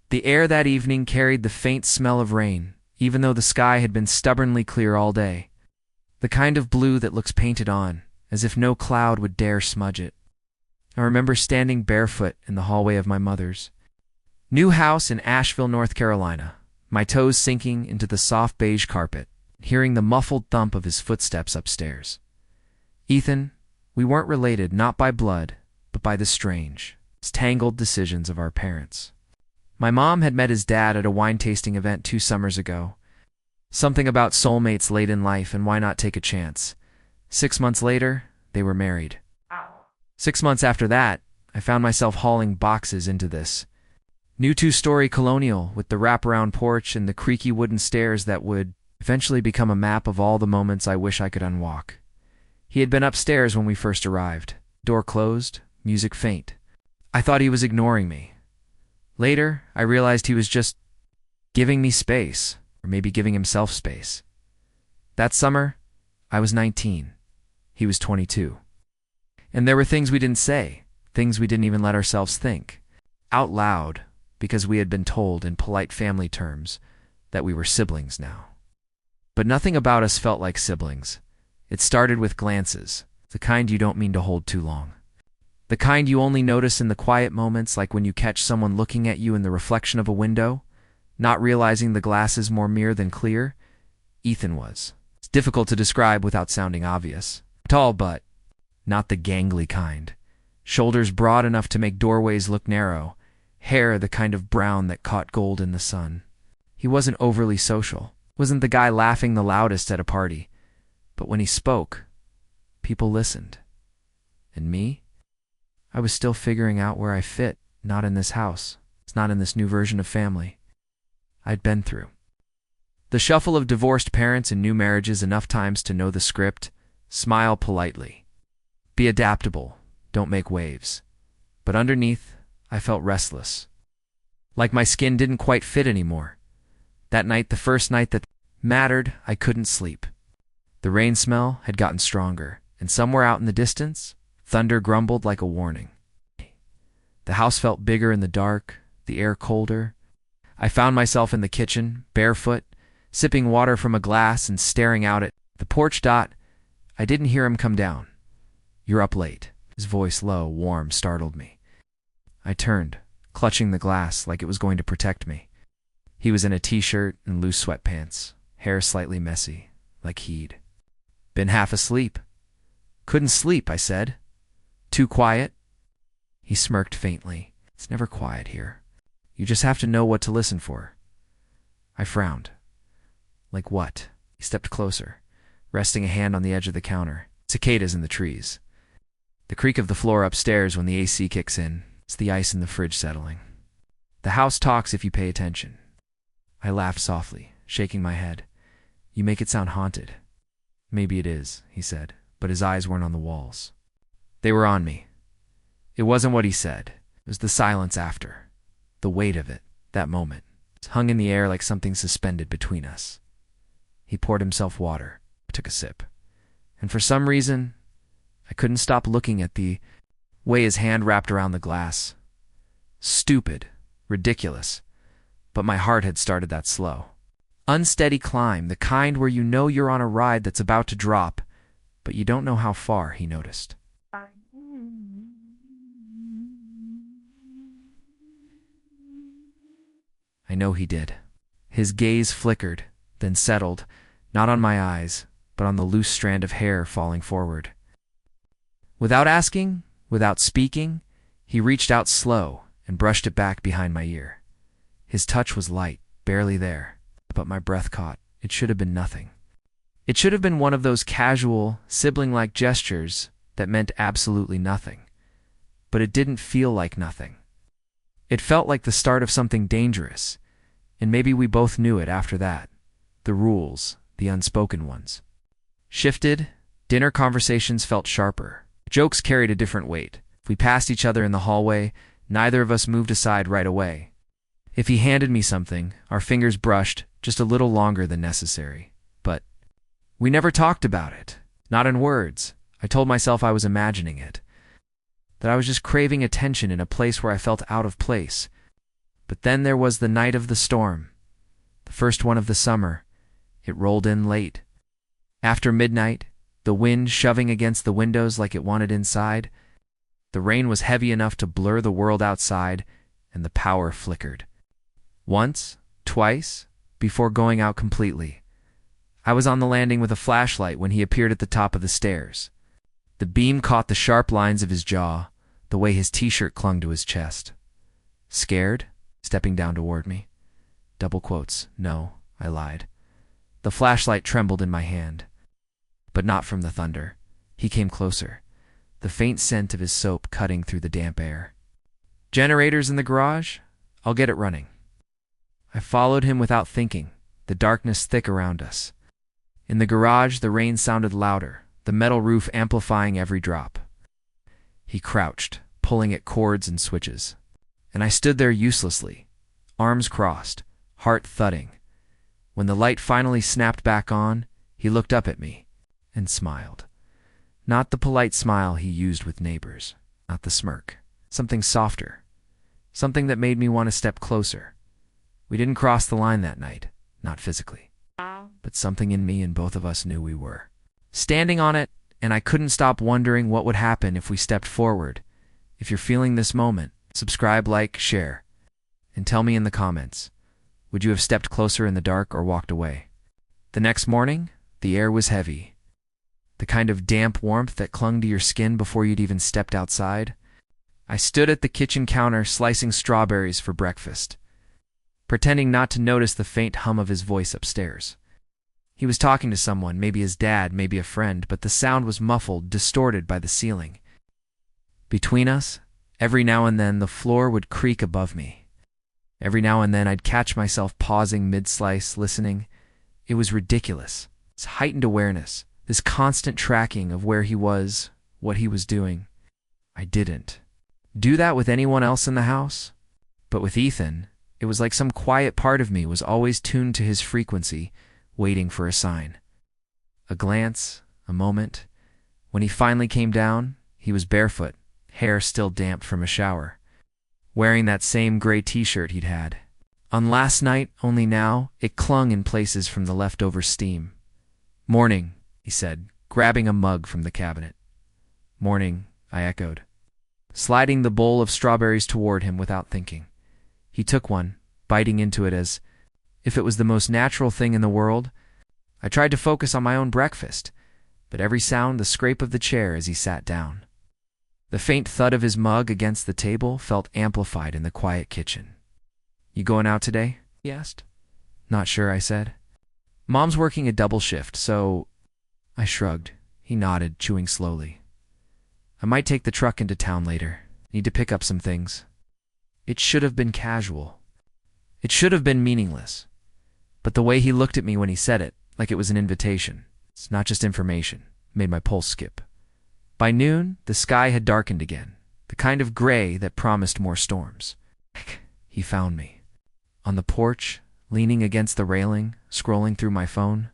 The air that evening carried the faint smell of rain, even though the sky had been stubbornly clear all day. The kind of blue that looks painted on, as if no cloud would dare smudge it. I remember standing barefoot in the hallway of my mother's new house in Asheville, North Carolina, my toes sinking into the soft beige carpet, hearing the muffled thump of his footsteps upstairs. Ethan, we weren't related not by blood, but by the strange, tangled decisions of our parents. My mom had met his dad at a wine-tasting event 2 summers ago. Something about soulmates late in life and why not take a chance. 6 months later, they were married. 6 months after that, I found myself hauling boxes into this new 2-story colonial with the wraparound porch and the creaky wooden stairs that would eventually become a map of all the moments I wish I could unwalk. He had been upstairs when we first arrived. Door closed, music faint. I thought he was ignoring me. Later, I realized he was just giving me space, or maybe giving himself space. That summer, I was 19. He was 22. And there were things we didn't say, things we didn't even let ourselves think, out loud, because we had been told in polite family terms that we were siblings now. But nothing about us felt like siblings. It started with glances, the kind you don't mean to hold too long. The kind you only notice in the quiet moments, like when you catch someone looking at you in the reflection of a window, not realizing the glass is more mirror than clear. Ethan was. It's difficult to describe without sounding obvious. Tall, but not the gangly kind. Shoulders broad enough to make doorways look narrow. Hair the kind of brown that caught gold in the sun. He wasn't overly social. Wasn't the guy laughing the loudest at a party. But when he spoke, people listened. And me? I was still figuring out where I fit, not in this house. It's not in this new version of family I'd been through. The shuffle of divorced parents and new marriages enough times to know the script. Smile politely. Be adaptable. Don't make waves. But underneath, I felt restless. Like my skin didn't quite fit anymore. That night, the first night that mattered, I couldn't sleep. The rain smell had gotten stronger, and somewhere out in the distance, thunder grumbled like a warning. The house felt bigger in the dark, the air colder. I found myself in the kitchen, barefoot, sipping water from a glass and staring out at the porch. I didn't hear him come down. "You're up late." His voice, low, warm, startled me. I turned, clutching the glass like it was going to protect me. He was in a t-shirt and loose sweatpants, hair slightly messy, like he'd been half asleep. "Couldn't sleep," I said. "Too quiet?" He smirked faintly. "It's never quiet here. You just have to know what to listen for." I frowned. "Like what?" He stepped closer, resting a hand on the edge of the counter. "Cicadas in the trees. The creak of the floor upstairs when the AC kicks in. It's the ice in the fridge settling. The house talks if you pay attention." I laughed softly, shaking my head. "You make it sound haunted." "Maybe it is," he said, but his eyes weren't on the walls. They were on me. It wasn't what he said. It was the silence after. The weight of it, that moment, hung in the air like something suspended between us. He poured himself water. I took a sip. And for some reason, I couldn't stop looking at the way his hand wrapped around the glass. Stupid, ridiculous, but my heart had started that slow. Unsteady climb, the kind where you know you're on a ride that's about to drop, but you don't know how far, he noticed. I know he did. His gaze flickered, then settled, not on my eyes, but on the loose strand of hair falling forward. Without asking, without speaking, he reached out slow and brushed it back behind my ear. His touch was light, barely there, but my breath caught. It should have been nothing. It should have been one of those casual, sibling-like gestures that meant absolutely nothing. But it didn't feel like nothing. It felt like the start of something dangerous, and maybe we both knew it after that. The rules, the unspoken ones. Shifted, dinner conversations felt sharper. Jokes carried a different weight. If we passed each other in the hallway, neither of us moved aside right away. If he handed me something, our fingers brushed just a little longer than necessary. But we never talked about it. Not in words. I told myself I was imagining it. That I was just craving attention in a place where I felt out of place. But then there was the night of the storm, the first one of the summer. It rolled in late. After midnight, the wind shoving against the windows like it wanted inside. The rain was heavy enough to blur the world outside, and the power flickered. Once, twice, before going out completely. I was on the landing with a flashlight when he appeared at the top of the stairs. The beam caught the sharp lines of his jaw, the way his t-shirt clung to his chest. Scared? Stepping down toward me. Double quotes. No, I lied. The flashlight trembled in my hand. But not from the thunder. He came closer, the faint scent of his soap cutting through the damp air. Generators in the garage? I'll get it running. I followed him without thinking, the darkness thick around us. In the garage, the rain sounded louder, the metal roof amplifying every drop. He crouched, pulling at cords and switches. And I stood there uselessly, arms crossed, heart thudding. When the light finally snapped back on, he looked up at me and smiled. Not the polite smile he used with neighbors, not the smirk. Something softer, something that made me want to step closer. We didn't cross the line that night, not physically. But something in me and both of us knew we were. Standing on it, and I couldn't stop wondering what would happen if we stepped forward. If you're feeling this moment, subscribe, like, share, and tell me in the comments. Would you have stepped closer in the dark or walked away? The next morning, the air was heavy. The kind of damp warmth that clung to your skin before you'd even stepped outside. I stood at the kitchen counter slicing strawberries for breakfast, pretending not to notice the faint hum of his voice upstairs. He was talking to someone, maybe his dad, maybe a friend, but the sound was muffled, distorted by the ceiling. Between us, every now and then the floor would creak above me. Every now and then I'd catch myself pausing mid-slice, listening. It was ridiculous. This heightened awareness, this constant tracking of where he was, what he was doing. I didn't do that with anyone else in the house, but with Ethan, it was like some quiet part of me was always tuned to his frequency, waiting for a sign. A glance, a moment. When he finally came down, he was barefoot, hair still damp from a shower, wearing that same gray t-shirt he'd had. On last night, only now, it clung in places from the leftover steam. "Morning," he said, grabbing a mug from the cabinet. "Morning," I echoed, sliding the bowl of strawberries toward him without thinking. He took one, biting into it as if it was the most natural thing in the world. I tried to focus on my own breakfast, but every sound the scrape of the chair as he sat down. The faint thud of his mug against the table felt amplified in the quiet kitchen. "You going out today?" he asked. "Not sure," I said. "Mom's working a double shift, so—" I shrugged. He nodded, chewing slowly. "I might take the truck into town later. Need to pick up some things." It should have been casual. It should have been meaningless. But the way he looked at me when he said it, like it was an invitation, it's not just information, made my pulse skip. By noon, the sky had darkened again, the kind of gray that promised more storms. He found me. On the porch, leaning against the railing, scrolling through my phone.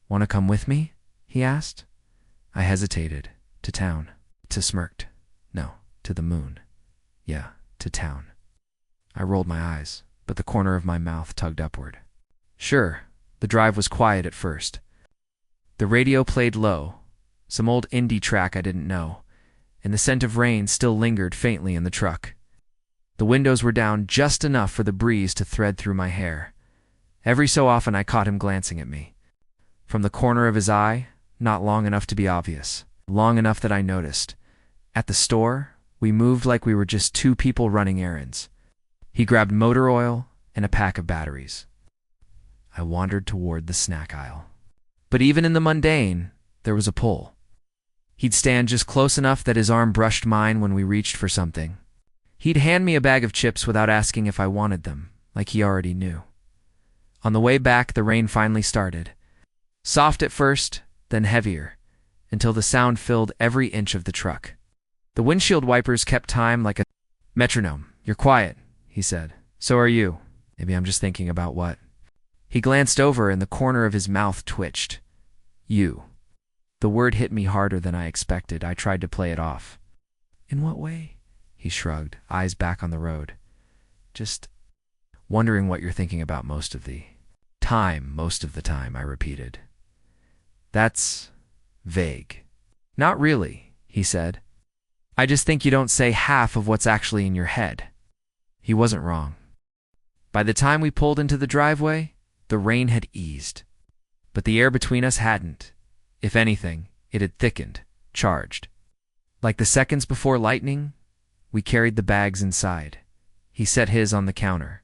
"Want to come with me?" he asked. I hesitated. "To town." To smirked. "No, to the moon." "Yeah, to town." I rolled my eyes, but the corner of my mouth tugged upward. Sure, the drive was quiet at first. The radio played low, some old indie track I didn't know, and the scent of rain still lingered faintly in the truck. The windows were down just enough for the breeze to thread through my hair. Every so often I caught him glancing at me. From the corner of his eye, not long enough to be obvious, long enough that I noticed. At the store, we moved like we were just two people running errands. He grabbed motor oil and a pack of batteries. I wandered toward the snack aisle. But even in the mundane, there was a pull. He'd stand just close enough that his arm brushed mine when we reached for something. He'd hand me a bag of chips without asking if I wanted them, like he already knew. On the way back, the rain finally started. Soft at first, then heavier, until the sound filled every inch of the truck. The windshield wipers kept time like a metronome. "You're quiet," he said. "So are you." Maybe I'm just thinking about what. He glanced over and the corner of his mouth twitched. "You." The word hit me harder than I expected. I tried to play it off. "In what way?" He shrugged, eyes back on the road. "Just Wondering what you're thinking about most of the time, I repeated. That's vague. Not really, he said. I just think you don't say half of what's actually in your head. He wasn't wrong. By the time we pulled into the driveway, the rain had eased. But the air between us hadn't. If anything, it had thickened, charged. Like the seconds before lightning, we carried the bags inside. He set his on the counter.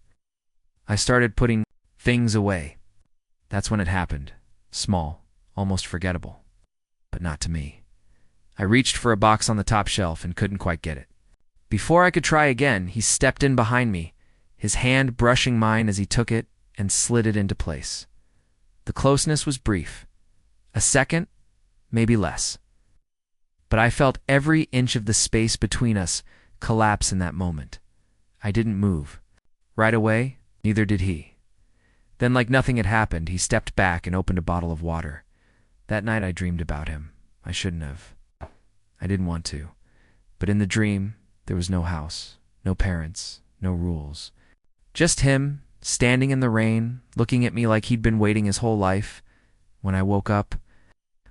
I started putting things away. That's when it happened. Small, almost forgettable. But not to me. I reached for a box on the top shelf and couldn't quite get it. Before I could try again, he stepped in behind me, his hand brushing mine as he took it and slid it into place. The closeness was brief. A second, maybe less. But I felt every inch of the space between us collapse in that moment. I didn't move. Right away, neither did he. Then, like nothing had happened, he stepped back and opened a bottle of water. That night I dreamed about him. I shouldn't have. I didn't want to. But in the dream, there was no house, no parents, no rules. Just him, standing in the rain, looking at me like he'd been waiting his whole life. When I woke up,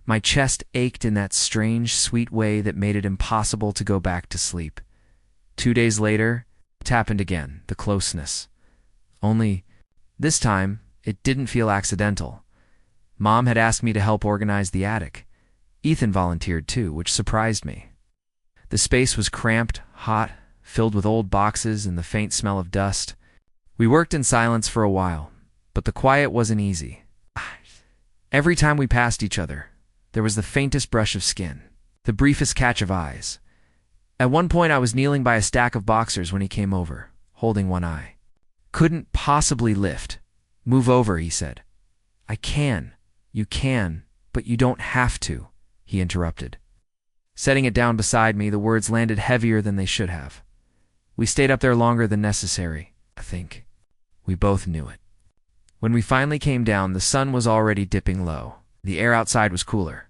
my chest ached in that strange, sweet way that made it impossible to go back to sleep. 2 days later, it happened again, the closeness. Only, this time, it didn't feel accidental. Mom had asked me to help organize the attic. Ethan volunteered too, which surprised me. The space was cramped, hot, filled with old boxes and the faint smell of dust. We worked in silence for a while, but the quiet wasn't easy. Every time we passed each other, there was the faintest brush of skin, the briefest catch of eyes. At one point I was kneeling by a stack of boxers when he came over, holding one eye. Couldn't possibly lift. Move over, he said. I can. You can, but you don't have to, he interrupted. Setting it down beside me, the words landed heavier than they should have. We stayed up there longer than necessary, I think. We both knew it. When we finally came down, the sun was already dipping low. The air outside was cooler.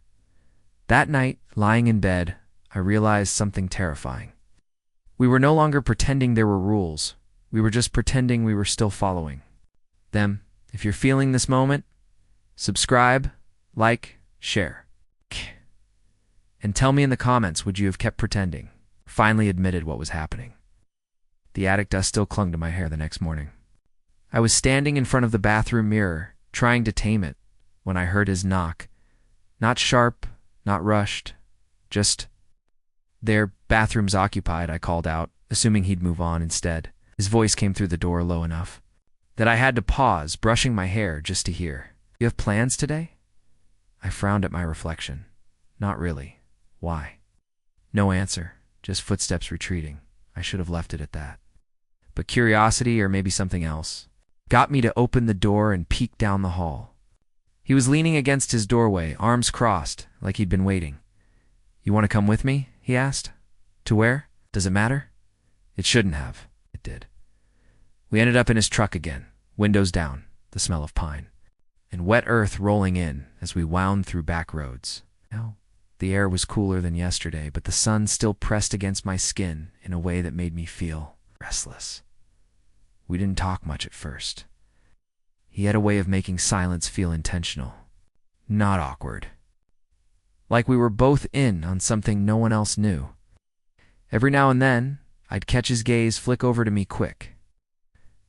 That night, lying in bed, I realized something terrifying. We were no longer pretending there were rules. We were just pretending we were still following them. If you're feeling this moment, subscribe, like, share. And tell me in the comments, would you have kept pretending? Finally admitted what was happening. The attic dust still clung to my hair the next morning. I was standing in front of the bathroom mirror, trying to tame it, when I heard his knock. Not sharp, not rushed, just, "Their bathroom's occupied," I called out, assuming he'd move on instead. His voice came through the door low enough that I had to pause, brushing my hair just to hear. "You have plans today?" I frowned at my reflection. Not really. Why? No answer, just footsteps retreating. I should have left it at that. But curiosity, or maybe something else, got me to open the door and peek down the hall. He was leaning against his doorway, arms crossed, like he'd been waiting. "You want to come with me?" he asked. "To where? Does it matter?" It shouldn't have. It did. We ended up in his truck again, windows down, the smell of pine, and wet earth rolling in as we wound through back roads. Now, the air was cooler than yesterday, but the sun still pressed against my skin in a way that made me feel restless. We didn't talk much at first. He had a way of making silence feel intentional, not awkward. Like we were both in on something no one else knew. Every now and then, I'd catch his gaze flick over to me quick,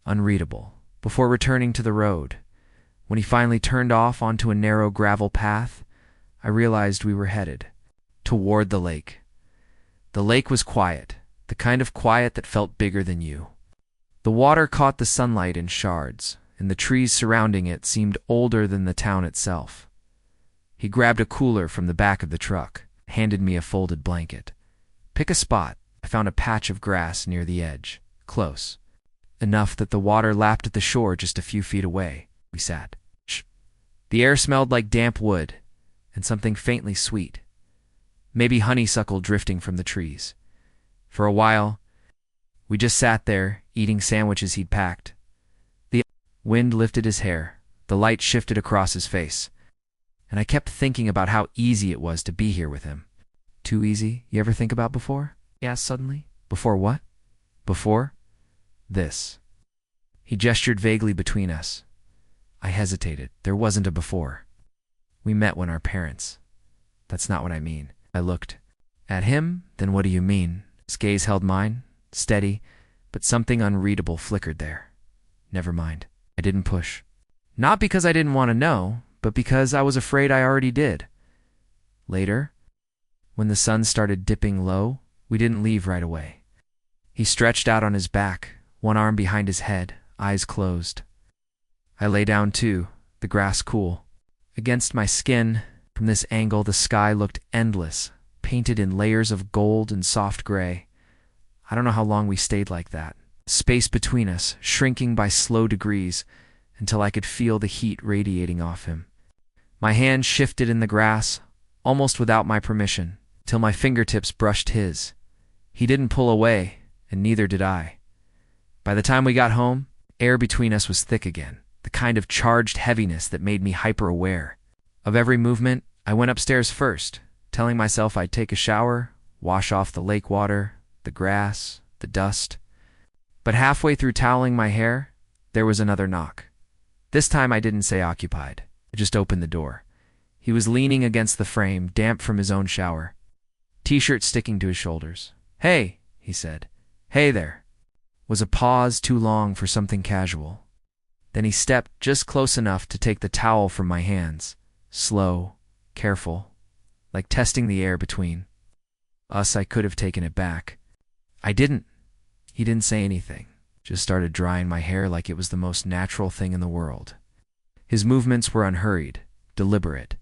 unreadable, before returning to the road. When he finally turned off onto a narrow gravel path, I realized we were headed toward the lake. The lake was quiet, the kind of quiet that felt bigger than you. The water caught the sunlight in shards, and the trees surrounding it seemed older than the town itself. He grabbed a cooler from the back of the truck, handed me a folded blanket. "Pick a spot." I found a patch of grass near the edge, close, enough that the water lapped at the shore just a few feet away. We sat. Shh. The air smelled like damp wood and something faintly sweet, maybe honeysuckle drifting from the trees. For a while, we just sat there, eating sandwiches he'd packed. The wind lifted his hair, the light shifted across his face, and I kept thinking about how easy it was to be here with him. "Too easy, you ever think about before?" he asked suddenly. "Before what?" "Before this." He gestured vaguely between us. I hesitated. There wasn't a before. We met when our parents. That's not what I mean. I looked at him. Then what do you mean? His gaze held mine, steady, but something unreadable flickered there. Never mind. I didn't push. Not because I didn't want to know, but because I was afraid I already did. Later, when the sun started dipping low, we didn't leave right away. He stretched out on his back, one arm behind his head, eyes closed. I lay down too, the grass cool. Against my skin, from this angle, the sky looked endless, painted in layers of gold and soft gray. I don't know how long we stayed like that. Space between us, shrinking by slow degrees, until I could feel the heat radiating off him. My hand shifted in the grass, almost without my permission, till my fingertips brushed his. He didn't pull away, and neither did I. By the time we got home, air between us was thick again, the kind of charged heaviness that made me hyper-aware. Of every movement, I went upstairs first, telling myself I'd take a shower, wash off the lake water, the grass, the dust. But halfway through toweling my hair, there was another knock. This time I didn't say occupied. I just opened the door. He was leaning against the frame, damp from his own shower, t-shirt sticking to his shoulders. "Hey," he said. "Hey there." Was a pause too long for something casual. Then he stepped just close enough to take the towel from my hands, slow, careful, like testing the air between us. I could have taken it back. I didn't. He didn't say anything, just started drying my hair like it was the most natural thing in the world. His movements were unhurried, deliberate.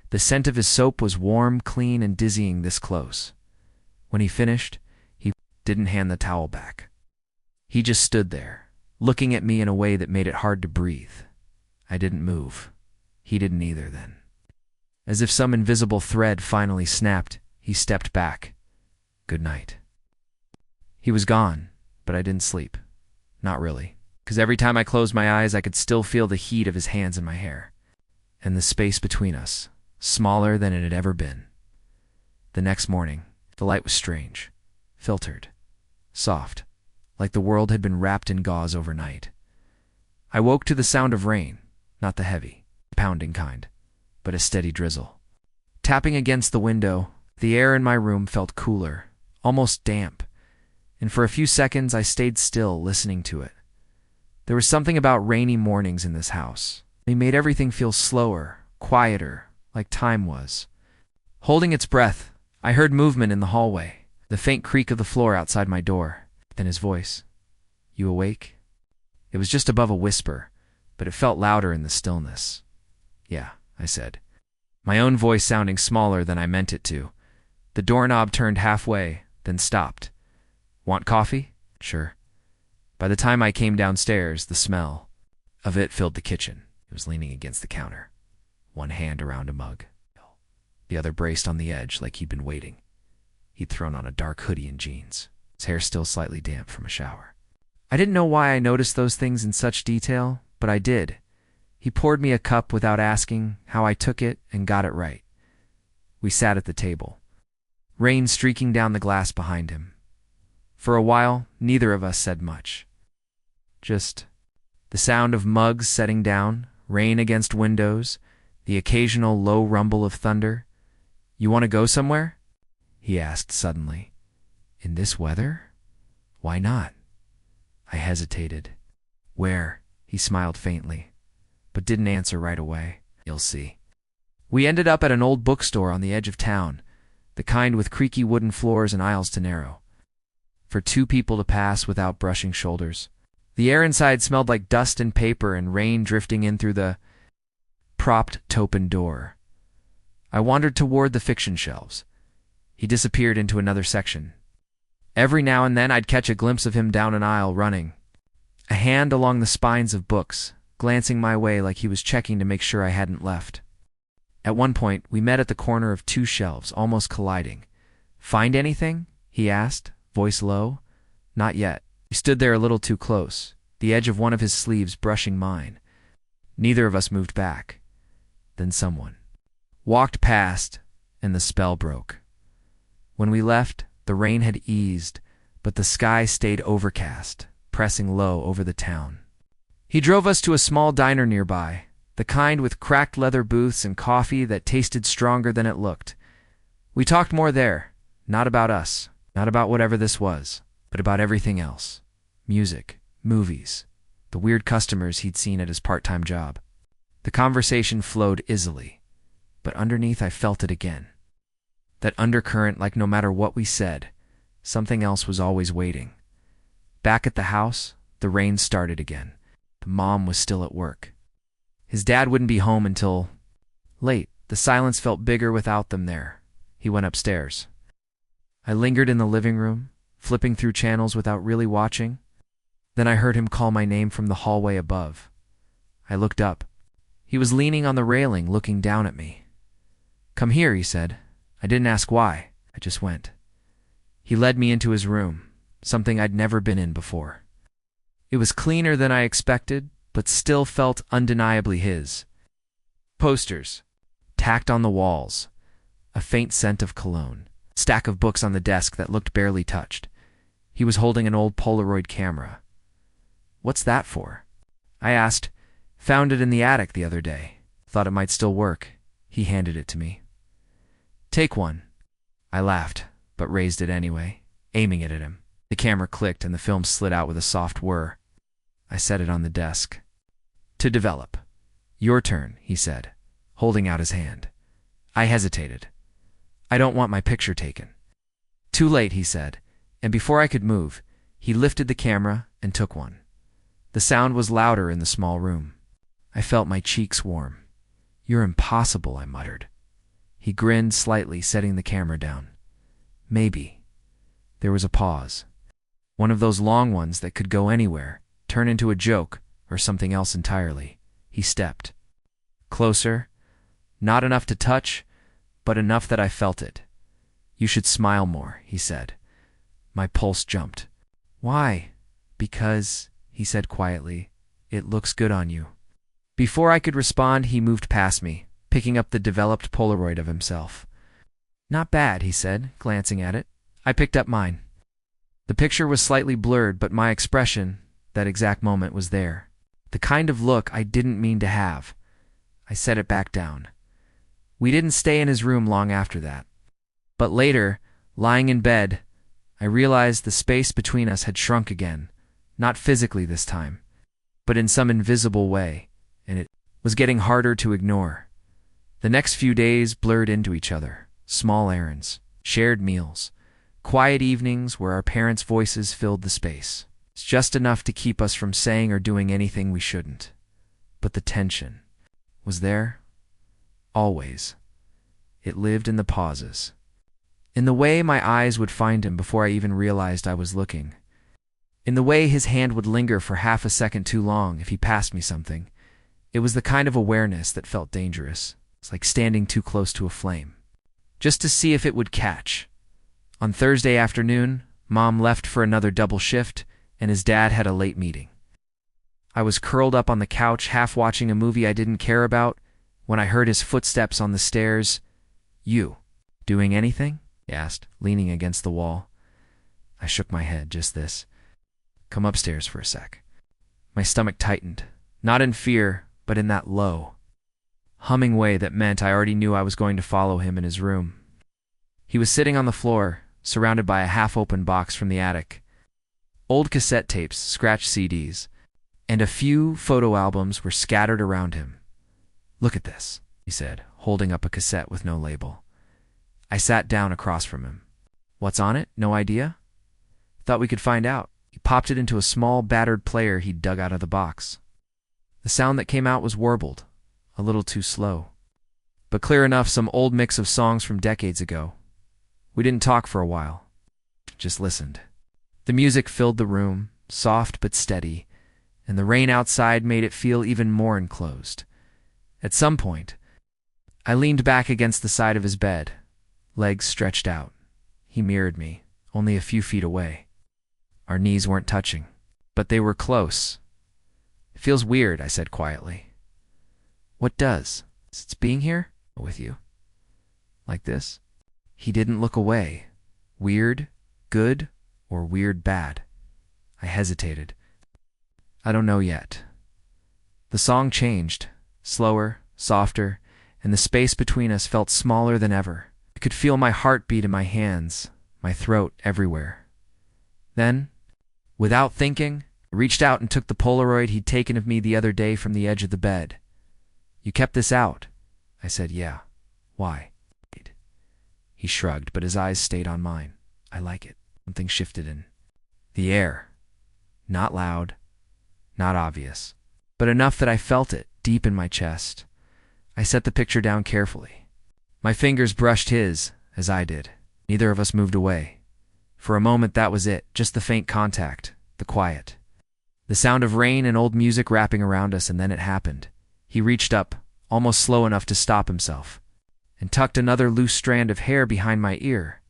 The scent of his soap was warm, clean, and dizzying this close. When he finished, he didn't hand the towel back. He just stood there, looking at me in a way that made it hard to breathe. I didn't move. He didn't either then. As if some invisible thread finally snapped, he stepped back. Good night. He was gone, but I didn't sleep. Not really, because every time I closed my eyes, I could still feel the heat of his hands in my hair. And the space between us, smaller than it had ever been. The next morning, the light was strange, filtered, soft, like the world had been wrapped in gauze overnight. I woke to the sound of rain, not the heavy, pounding kind, but a steady drizzle. Tapping against the window, the air in my room felt cooler, almost damp, and for a few seconds I stayed still, listening to it. There was something about rainy mornings in this house. They made everything feel slower, quieter, like time was. Holding its breath, I heard movement in the hallway, the faint creak of the floor outside my door. Then his voice. "You awake?" It was just above a whisper, but it felt louder in the stillness. "Yeah," I said, my own voice sounding smaller than I meant it to. The doorknob turned halfway, then stopped. "Want coffee?" "Sure." By the time I came downstairs, the smell of it filled the kitchen. He was leaning against the counter, one hand around a mug, the other braced on the edge like he'd been waiting. He'd thrown on a dark hoodie and jeans, his hair still slightly damp from a shower. I didn't know why I noticed those things in such detail, but I did. He poured me a cup without asking how I took it and got it right. We sat at the table, rain streaking down the glass behind him. For a while, neither of us said much. Just the sound of mugs setting down, rain against windows, the occasional low rumble of thunder. "You want to go somewhere?" he asked suddenly. "In this weather? Why not?" I hesitated. "Where?" He smiled faintly, but didn't answer right away. "You'll see." We ended up at an old bookstore on the edge of town, the kind with creaky wooden floors and aisles to narrow, for two people to pass without brushing shoulders. The air inside smelled like dust and paper and rain drifting in through the propped taupen door. I wandered toward the fiction shelves. He disappeared into another section. Every now and then I'd catch a glimpse of him down an aisle running, a hand along the spines of books, glancing my way like he was checking to make sure I hadn't left. At one point, we met at the corner of two shelves, almost colliding. "Find anything?" he asked, voice low. "Not yet." He stood there a little too close, the edge of one of his sleeves brushing mine. Neither of us moved back. Then someone walked past, and the spell broke. When we left, the rain had eased, but the sky stayed overcast, pressing low over the town. He drove us to a small diner nearby, the kind with cracked leather booths and coffee that tasted stronger than it looked. We talked more there, not about us, not about whatever this was, but about everything else. Music, movies, the weird customers he'd seen at his part-time job. The conversation flowed easily, but underneath I felt it again. That undercurrent, like no matter what we said, something else was always waiting. Back at the house, the rain started again. Mom was still at work. His dad wouldn't be home until late. The silence felt bigger without them there. He went upstairs. I lingered in the living room, flipping through channels without really watching. Then I heard him call my name from the hallway above. I looked up. He was leaning on the railing, looking down at me. "Come here," he said. I didn't ask why. I just went. He led me into his room, something I'd never been in before. It was cleaner than I expected, but still felt undeniably his. Posters, tacked on the walls, a faint scent of cologne, stack of books on the desk that looked barely touched. He was holding an old Polaroid camera. "What's that for?" I asked. "Found it in the attic the other day. Thought it might still work." He handed it to me. "Take one." I laughed, but raised it anyway, aiming it at him. The camera clicked and the film slid out with a soft whir. I set it on the desk. "To develop." "Your turn," he said, holding out his hand. I hesitated. "I don't want my picture taken." "Too late," he said, and before I could move, he lifted the camera and took one. The sound was louder in the small room. I felt my cheeks warm. "You're impossible," I muttered. He grinned slightly, setting the camera down. "Maybe." There was a pause. One of those long ones that could go anywhere, turn into a joke, or something else entirely. He stepped. Closer. Not enough to touch, but enough that I felt it. "You should smile more," he said. My pulse jumped. "Why?" "Because," he said quietly, "it looks good on you." Before I could respond, he moved past me, picking up the developed Polaroid of himself. "Not bad," he said, glancing at it. I picked up mine. The picture was slightly blurred, but my expression, that exact moment, was there. The kind of look I didn't mean to have. I set it back down. We didn't stay in his room long after that. But later, lying in bed, I realized the space between us had shrunk again, not physically this time, but in some invisible way, and it was getting harder to ignore. The next few days blurred into each other. Small errands, shared meals, quiet evenings where our parents' voices filled the space. It's just enough to keep us from saying or doing anything we shouldn't. But the tension was there, always. It lived in the pauses, in the way my eyes would find him before I even realized I was looking, in the way his hand would linger for half a second too long if he passed me something. It was the kind of awareness that felt dangerous. It's like standing too close to a flame, just to see if it would catch. On Thursday afternoon, Mom left for another double shift, and his dad had a late meeting. I was curled up on the couch, half watching a movie I didn't care about, when I heard his footsteps on the stairs. "You doing anything?" he asked, leaning against the wall. I shook my head, just this. "Come upstairs for a sec." My stomach tightened, not in fear, but in that low, humming way that meant I already knew I was going to follow him in his room. He was sitting on the floor, surrounded by a half-open box from the attic. Old cassette tapes, scratched CDs, and a few photo albums were scattered around him. "Look at this," he said, holding up a cassette with no label. I sat down across from him. "What's on it? No idea?" "Thought we could find out." He popped it into a small, battered player he'd dug out of the box. The sound that came out was warbled, a little too slow, but clear enough, some old mix of songs from decades ago. We didn't talk for a while, just listened. The music filled the room, soft but steady, and the rain outside made it feel even more enclosed. At some point, I leaned back against the side of his bed, legs stretched out. He mirrored me, only a few feet away. Our knees weren't touching, but they were close. "It feels weird," I said quietly. "What does?" "It's being here with you. Like this." He didn't look away. "Weird, good, or weird, bad?" I hesitated. "I don't know yet. The song changed, slower, softer, and the space between us felt smaller than ever. I could feel my heartbeat in my hands, my throat, everywhere. Then, without thinking, I reached out and took the Polaroid he'd taken of me the other day from the edge of the bed. "You kept this out?" I said, "Yeah." "Why?" He shrugged, but his eyes stayed on mine. "I like it." Something shifted in the air. Not loud, not obvious, but enough that I felt it deep in my chest. I set the picture down carefully. My fingers brushed his, as I did. Neither of us moved away. For a moment that was it, just the faint contact, the quiet. The sound of rain and old music wrapping around us, and then it happened. He reached up, almost slow enough to stop himself, and tucked another loose strand of hair behind my ear.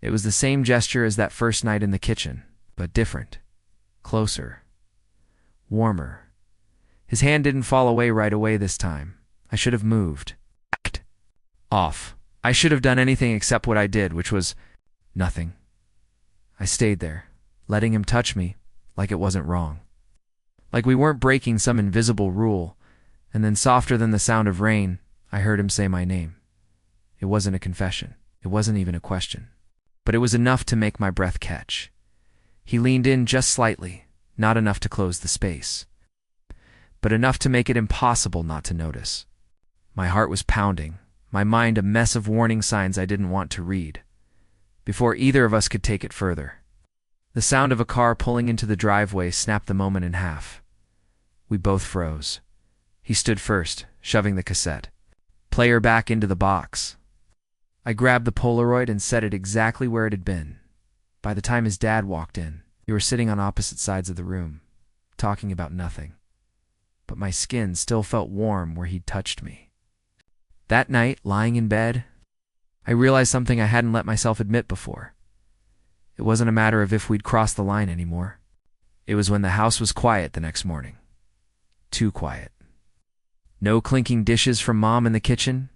It was the same gesture as that first night in the kitchen, but different. Closer. Warmer. His hand didn't fall away right away this time. I should have moved. Off. I should have done anything except what I did, which was nothing. I stayed there, letting him touch me, like it wasn't wrong. Like we weren't breaking some invisible rule, and then softer than the sound of rain, I heard him say my name. It wasn't a confession. It wasn't even a question. But it was enough to make my breath catch. He leaned in just slightly, not enough to close the space, but enough to make it impossible not to notice. My heart was pounding, my mind a mess of warning signs I didn't want to read. Before either of us could take it further, the sound of a car pulling into the driveway snapped the moment in half. We both froze. He stood first, shoving the cassette player back into the box. I grabbed the Polaroid and set it exactly where it had been. By the time his dad walked in, we were sitting on opposite sides of the room, talking about nothing. But my skin still felt warm where he'd touched me. That night, lying in bed, I realized something I hadn't let myself admit before. It wasn't a matter of if we'd crossed the line anymore. It was when the house was quiet the next morning. Too quiet. No clinking dishes from Mom in the kitchen,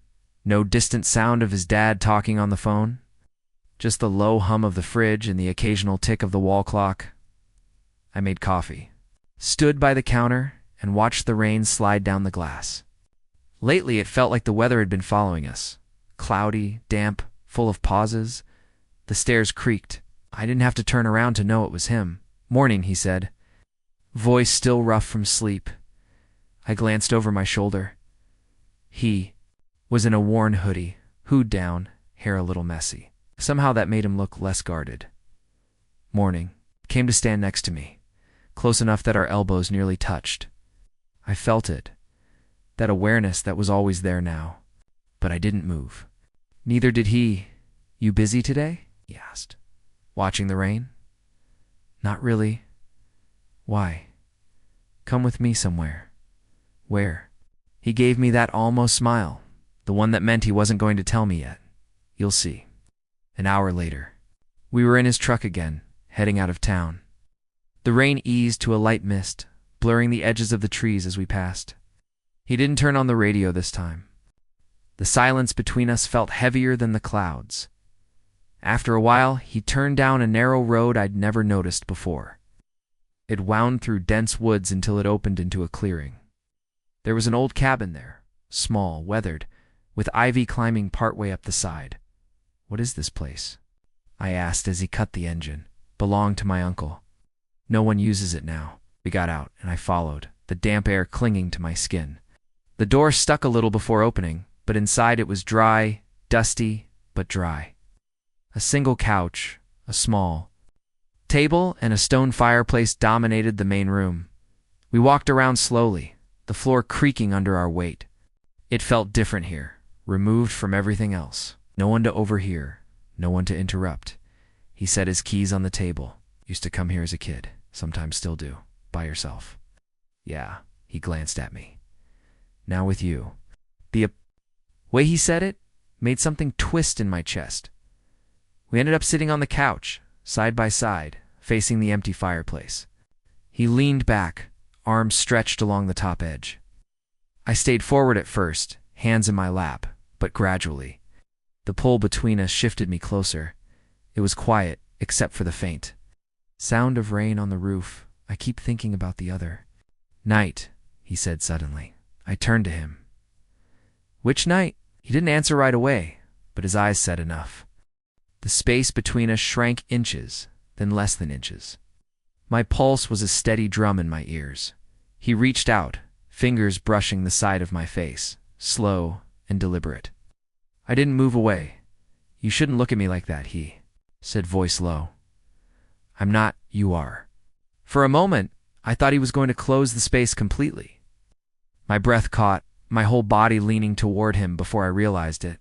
no distant sound of his dad talking on the phone, just the low hum of the fridge and the occasional tick of the wall clock. I made coffee, stood by the counter, and watched the rain slide down the glass. Lately it felt like the weather had been following us. Cloudy, damp, full of pauses. The stairs creaked. I didn't have to turn around to know it was him. "Morning," he said, voice still rough from sleep. I glanced over my shoulder. He was in a worn hoodie, hood down, hair a little messy. Somehow that made him look less guarded. "Morning." Came to stand next to me, close enough that our elbows nearly touched. I felt it, that awareness that was always there now, but I didn't move. Neither did he. "You busy today?" he asked. "Watching the rain?" "Not really." "Why?" "Come with me somewhere." "Where?" He gave me that almost smile, the one that meant he wasn't going to tell me yet. "You'll see." An hour later, we were in his truck again, heading out of town. The rain eased to a light mist, blurring the edges of the trees as we passed. He didn't turn on the radio this time. The silence between us felt heavier than the clouds. After a while, he turned down a narrow road I'd never noticed before. It wound through dense woods until it opened into a clearing. There was an old cabin there, small, weathered, with ivy climbing partway up the side. "What is this place?" I asked as he cut the engine. "Belonged to my uncle. No one uses it now." We got out, and I followed, the damp air clinging to my skin. The door stuck a little before opening, but inside it was dry, dusty, but dry. A single couch, a small table, and a stone fireplace dominated the main room. We walked around slowly, the floor creaking under our weight. It felt different here, removed from everything else. No one to overhear, no one to interrupt. He set his keys on the table. "Used to come here as a kid, sometimes still do. By yourself?" "Yeah." He glanced at me. "Now with you." The way he said it made something twist in my chest. We ended up sitting on the couch, side by side, facing the empty fireplace. He leaned back, arms stretched along the top edge. I stayed forward at first, hands in my lap, but gradually, the pull between us shifted me closer. It was quiet, except for the faint sound of rain on the roof. I keep thinking about the other night, he said suddenly. I turned to him. Which night? He didn't answer right away, but his eyes said enough. The space between us shrank inches, then less than inches. My pulse was a steady drum in my ears. He reached out, fingers brushing the side of my face, slow and deliberate. I didn't move away. You shouldn't look at me like that, he said, voice low. I'm not, you are. For a moment, I thought he was going to close the space completely. My breath caught, my whole body leaning toward him before I realized it.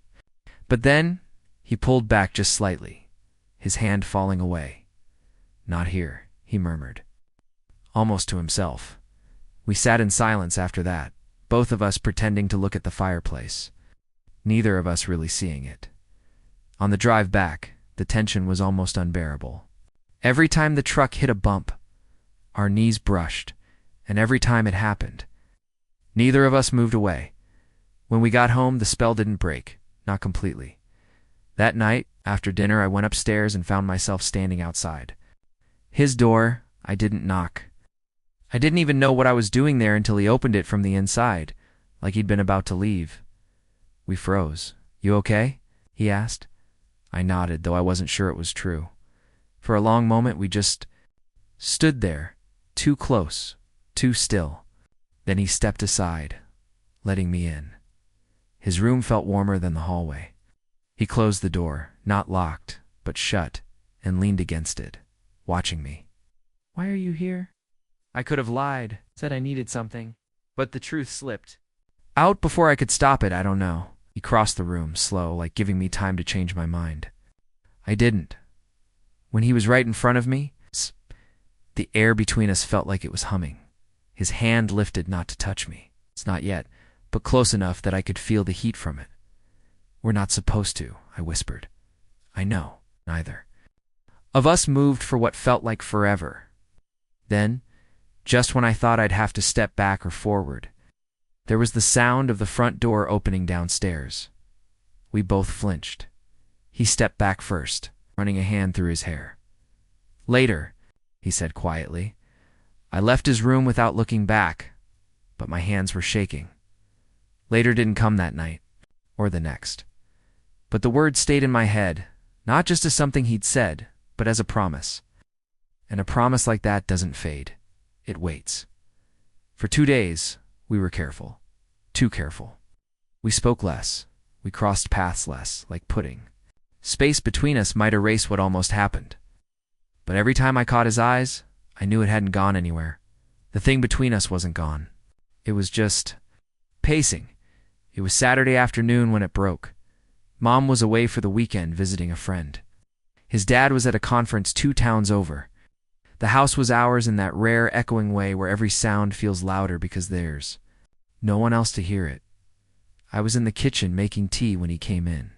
But then, he pulled back just slightly, his hand falling away. Not here, he murmured, almost to himself. We sat in silence after that, both of us pretending to look at the fireplace, neither of us really seeing it. On the drive back, the tension was almost unbearable. Every time the truck hit a bump, our knees brushed, and every time it happened, neither of us moved away. When we got home, the spell didn't break, not completely. That night, after dinner, I went upstairs and found myself standing outside. His door, I didn't knock. I didn't even know what I was doing there until he opened it from the inside, like he'd been about to leave. We froze. You okay? He asked. I nodded, though I wasn't sure it was true. For a long moment, we just stood there, too close, too still. Then he stepped aside, letting me in. His room felt warmer than the hallway. He closed the door, not locked, but shut, and leaned against it, watching me. Why are you here? I could have lied, said I needed something, but the truth slipped out before I could stop it. I don't know. He crossed the room, slow, like giving me time to change my mind. I didn't. When he was right in front of me, the air between us felt like it was humming. His hand lifted not to touch me. It's not yet, but close enough that I could feel the heat from it. We're not supposed to, I whispered. I know, neither of us moved for what felt like forever. Then, just when I thought I'd have to step back or forward, there was the sound of the front door opening downstairs. We both flinched. He stepped back first, running a hand through his hair. Later, he said quietly. I left his room without looking back, but my hands were shaking. Later didn't come that night, or the next. But the words stayed in my head, not just as something he'd said, but as a promise. And a promise like that doesn't fade. It waits. For 2 days, we were careful. Too careful. We spoke less. We crossed paths less, like pudding. Space between us might erase what almost happened. But every time I caught his eyes, I knew it hadn't gone anywhere. The thing between us wasn't gone. It was just pacing. It was Saturday afternoon when it broke. Mom was away for the weekend visiting a friend. His dad was at a conference 2 towns over. The house was ours in that rare echoing way where every sound feels louder because there's no one else to hear it. I was in the kitchen making tea when he came in.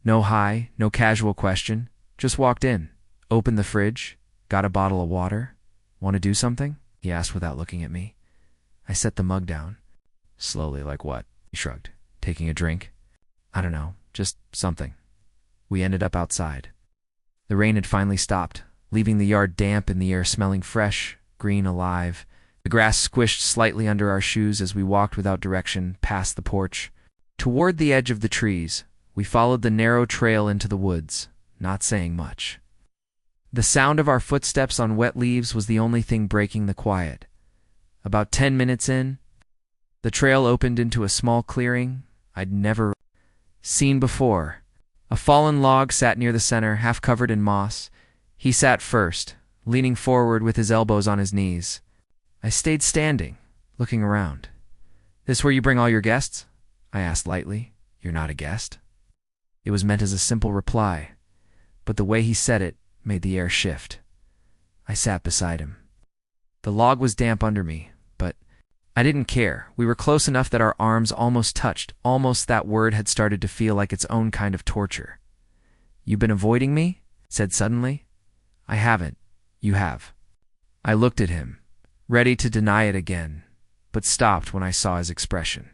No hi, no casual question. Just walked in, opened the fridge, got a bottle of water. Want to do something? He asked without looking at me. I set the mug down. Slowly, like what? He shrugged. Taking a drink? I don't know, just something. We ended up outside. The rain had finally stopped, leaving the yard damp and the air smelling fresh, green, alive. The grass squished slightly under our shoes as we walked without direction past the porch. Toward the edge of the trees, we followed the narrow trail into the woods, not saying much. The sound of our footsteps on wet leaves was the only thing breaking the quiet. About 10 minutes in, the trail opened into a small clearing I'd never seen before. A fallen log sat near the center, half covered in moss. He sat first, leaning forward with his elbows on his knees. I stayed standing, looking around. This where you bring all your guests? I asked lightly. You're not a guest? It was meant as a simple reply, but the way he said it made the air shift. I sat beside him. The log was damp under me, but I didn't care. We were close enough that our arms almost touched. Almost that word had started to feel like its own kind of torture. "You've been avoiding me?" said suddenly. "I haven't. You have." I looked at him, ready to deny it again, but stopped when I saw his expression.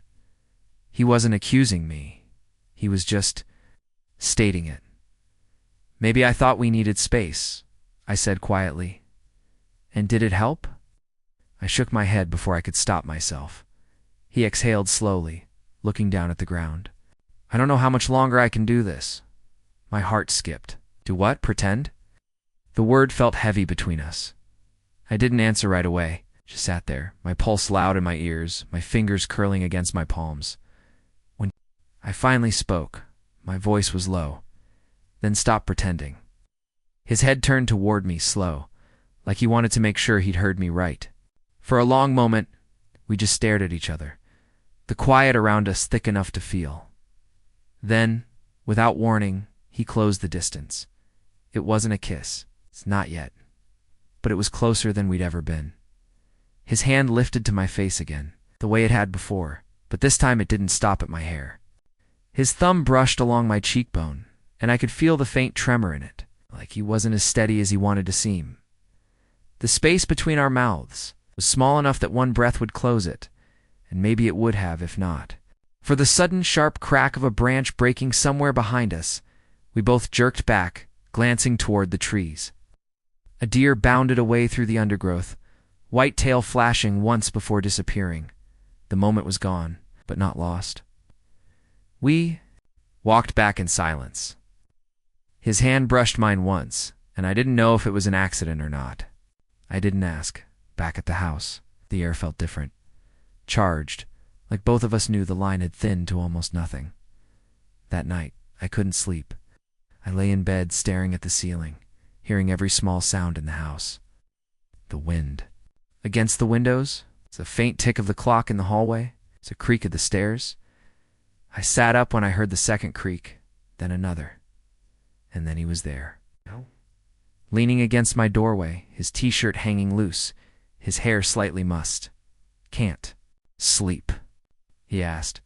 He wasn't accusing me. He was just stating it. "Maybe I thought we needed space," I said quietly. "And did it help?" I shook my head before I could stop myself. He exhaled slowly, looking down at the ground. I don't know how much longer I can do this. My heart skipped. Do what? Pretend? The word felt heavy between us. I didn't answer right away. Just sat there, my pulse loud in my ears, my fingers curling against my palms. When I finally spoke, my voice was low. Then stopped pretending. His head turned toward me, slow, like he wanted to make sure he'd heard me right. For a long moment, we just stared at each other, the quiet around us thick enough to feel. Then, without warning, he closed the distance. It wasn't a kiss. It's not yet. But it was closer than we'd ever been. His hand lifted to my face again, the way it had before, but this time it didn't stop at my hair. His thumb brushed along my cheekbone, and I could feel the faint tremor in it, like he wasn't as steady as he wanted to seem. The space between our mouths was small enough that one breath would close it, and maybe it would have if not. For the sudden sharp crack of a branch breaking somewhere behind us, we both jerked back, glancing toward the trees. A deer bounded away through the undergrowth, white tail flashing once before disappearing. The moment was gone, but not lost. We walked back in silence. His hand brushed mine once, and I didn't know if it was an accident or not. I didn't ask. Back at the house, the air felt different. Charged, like both of us knew the line had thinned to almost nothing. That night, I couldn't sleep. I lay in bed staring at the ceiling, hearing every small sound in the house. The wind. Against the windows, it's a faint tick of the clock in the hallway, it's a creak of the stairs. I sat up when I heard the second creak, then another. And then he was there. Leaning against my doorway, his t-shirt hanging loose, his hair slightly mussed. Can't sleep, he asked.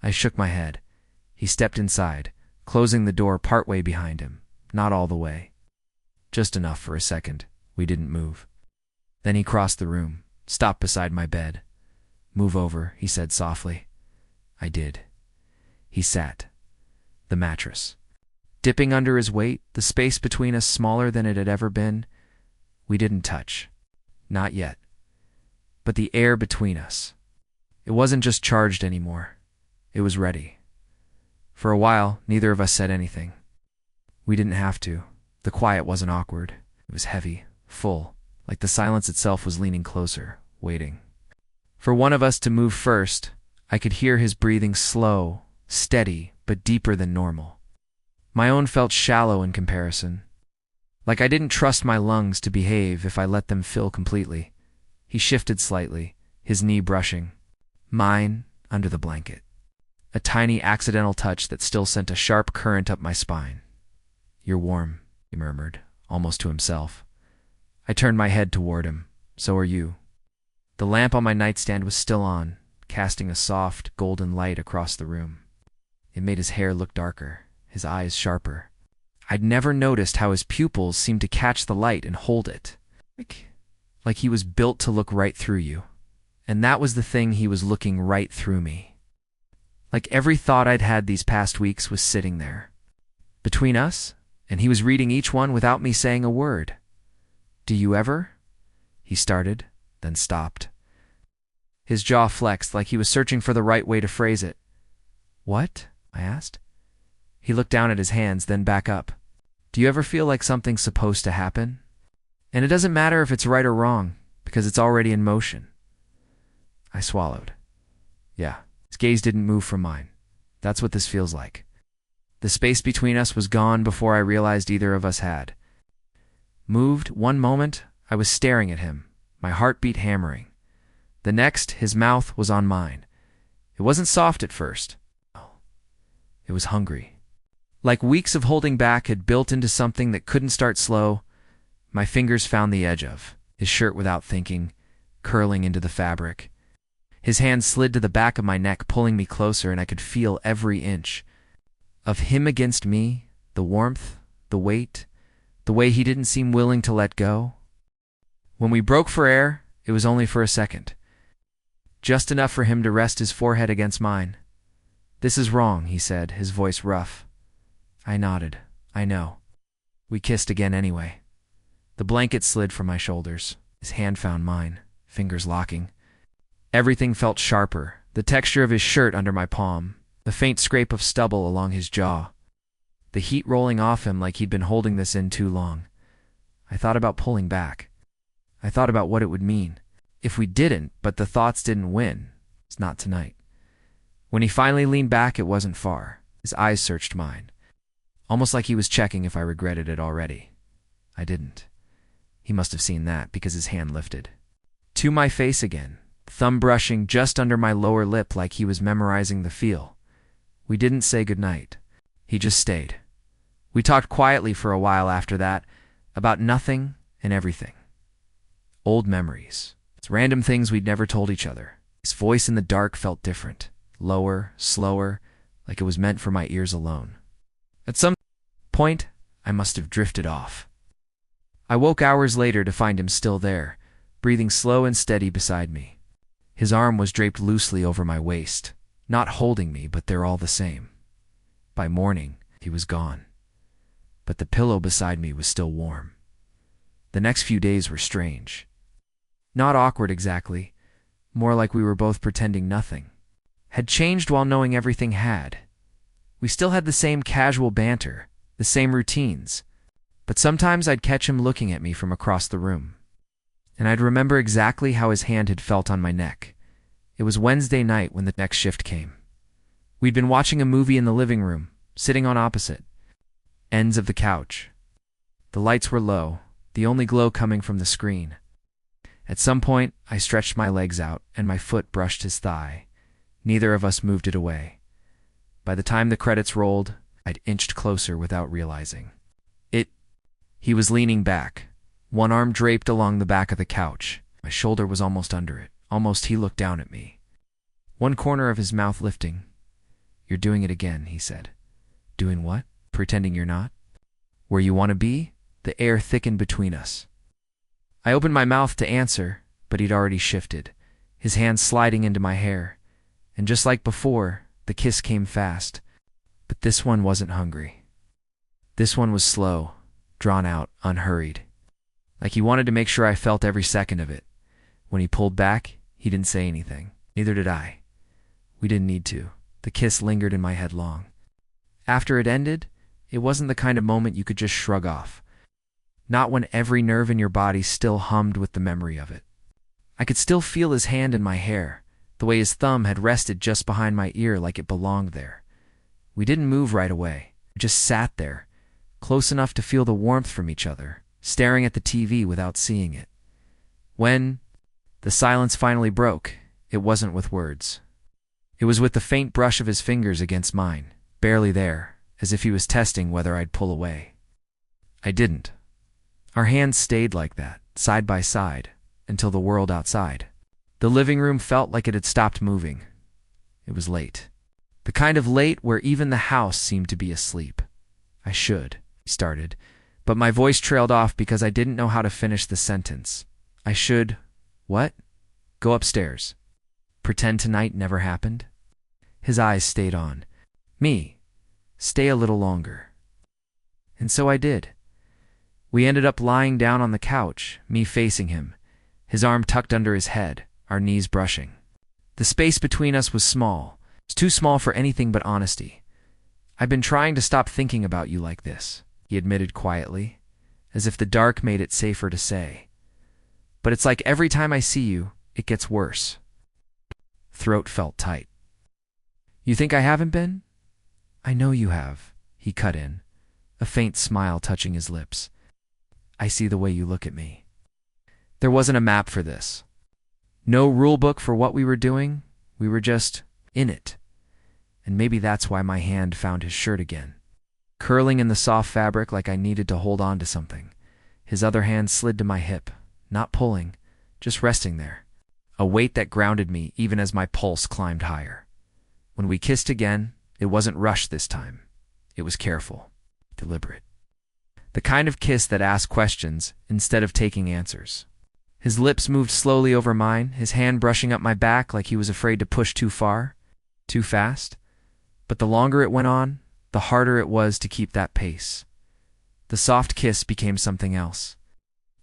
I shook my head. He stepped inside, closing the door partway behind him, not all the way. Just enough for a second. We didn't move. Then he crossed the room, stopped beside my bed. Move over, he said softly. I did. He sat. The mattress. Dipping under his weight, the space between us smaller than it had ever been. We didn't touch. Not yet. But the air between us. It wasn't just charged anymore. It was ready. For a while, neither of us said anything. We didn't have to. The quiet wasn't awkward. It was heavy, full, like the silence itself was leaning closer, waiting. For one of us to move first, I could hear his breathing slow, steady, but deeper than normal. My own felt shallow in comparison. Like I didn't trust my lungs to behave if I let them fill completely. He shifted slightly, his knee brushing. Mine under the blanket. A tiny accidental touch that still sent a sharp current up my spine. You're warm, he murmured, almost to himself. I turned my head toward him. So are you. The lamp on my nightstand was still on, casting a soft, golden light across the room. It made his hair look darker, his eyes sharper. I'd never noticed how his pupils seemed to catch the light and hold it. Like he was built to look right through you. And that was the thing, he was looking right through me. Like every thought I'd had these past weeks was sitting there. Between us, and he was reading each one without me saying a word. Do you ever? He started, then stopped. His jaw flexed like he was searching for the right way to phrase it. What? I asked. He looked down at his hands, then back up. Do you ever feel like something's supposed to happen? And it doesn't matter if it's right or wrong, because it's already in motion. I swallowed. Yeah, his gaze didn't move from mine. That's what this feels like. The space between us was gone before I realized either of us had. Moved one moment, I was staring at him, my heartbeat hammering. The next, his mouth was on mine. It wasn't soft at first. It was hungry. Like weeks of holding back had built into something that couldn't start slow, my fingers found the edge of his shirt without thinking, curling into the fabric. His hand slid to the back of my neck, pulling me closer, and I could feel every inch. Of him against me, the warmth, the weight, the way he didn't seem willing to let go. When we broke for air, it was only for a second. Just enough for him to rest his forehead against mine. This is wrong, he said, his voice rough. I nodded. I know. We kissed again anyway. The blanket slid from my shoulders. His hand found mine, fingers locking. Everything felt sharper, the texture of his shirt under my palm, the faint scrape of stubble along his jaw, the heat rolling off him like he'd been holding this in too long. I thought about pulling back. I thought about what it would mean. If we didn't, but the thoughts didn't win. It's not tonight. When he finally leaned back, it wasn't far. His eyes searched mine, almost like he was checking if I regretted it already. I didn't. He must have seen that because his hand lifted. To my face again, thumb brushing just under my lower lip like he was memorizing the feel. We didn't say goodnight. He just stayed. We talked quietly for a while after that, about nothing and everything. Old memories. It's random things we'd never told each other. His voice in the dark felt different, lower, slower, like it was meant for my ears alone. At some point, I must have drifted off. I woke hours later to find him still there, breathing slow and steady beside me. His arm was draped loosely over my waist, not holding me, but they're all the same. By morning, he was gone. But the pillow beside me was still warm. The next few days were strange. Not awkward exactly, more like we were both pretending nothing had changed while knowing everything had. We still had the same casual banter, the same routines, but sometimes I'd catch him looking at me from across the room, and I'd remember exactly how his hand had felt on my neck. It was Wednesday night when the next shift came. We'd been watching a movie in the living room, sitting on opposite ends of the couch. The lights were low, the only glow coming from the screen. At some point, I stretched my legs out, and my foot brushed his thigh. Neither of us moved it away. By the time the credits rolled, I'd inched closer without realizing. He was leaning back, one arm draped along the back of the couch. My shoulder was almost under it. Almost he looked down at me, one corner of his mouth lifting. "You're doing it again," he said. "Doing what? Pretending you're not? Where you want to be?" The air thickened between us. I opened my mouth to answer, but he'd already shifted, his hand sliding into my hair. And just like before, the kiss came fast. But this one wasn't hungry. This one was slow, drawn out, unhurried. Like he wanted to make sure I felt every second of it. When he pulled back, he didn't say anything. Neither did I. We didn't need to. The kiss lingered in my head long. After it ended, it wasn't the kind of moment you could just shrug off. Not when every nerve in your body still hummed with the memory of it. I could still feel his hand in my hair, the way his thumb had rested just behind my ear like it belonged there. We didn't move right away. We just sat there, close enough to feel the warmth from each other, staring at the TV without seeing it. When the silence finally broke, it wasn't with words. It was with the faint brush of his fingers against mine, barely there, as if he was testing whether I'd pull away. I didn't. Our hands stayed like that, side by side, until the world outside. The living room felt like it had stopped moving. It was late. The kind of late where even the house seemed to be asleep. "I should," he started, but my voice trailed off because I didn't know how to finish the sentence. "I should, what? Go upstairs. Pretend tonight never happened?" His eyes stayed on me. Stay a little longer. And so I did. We ended up lying down on the couch, me facing him, his arm tucked under his head, our knees brushing. The space between us was small. It's too small for anything but honesty. "I've been trying to stop thinking about you like this," he admitted quietly, as if the dark made it safer to say. "But it's like every time I see you, it gets worse." Throat felt tight. "You think I haven't been?" "I know you have," he cut in, a faint smile touching his lips. "I see the way you look at me." There wasn't a map for this. No rule book for what we were doing. We were just in it. And maybe that's why my hand found his shirt again, curling in the soft fabric like I needed to hold on to something. His other hand slid to my hip, not pulling, just resting there, a weight that grounded me even as my pulse climbed higher. When we kissed again, it wasn't rushed this time. It was careful, deliberate. The kind of kiss that asked questions instead of taking answers. His lips moved slowly over mine, his hand brushing up my back like he was afraid to push too far, too fast. But the longer it went on, the harder it was to keep that pace. The soft kiss became something else,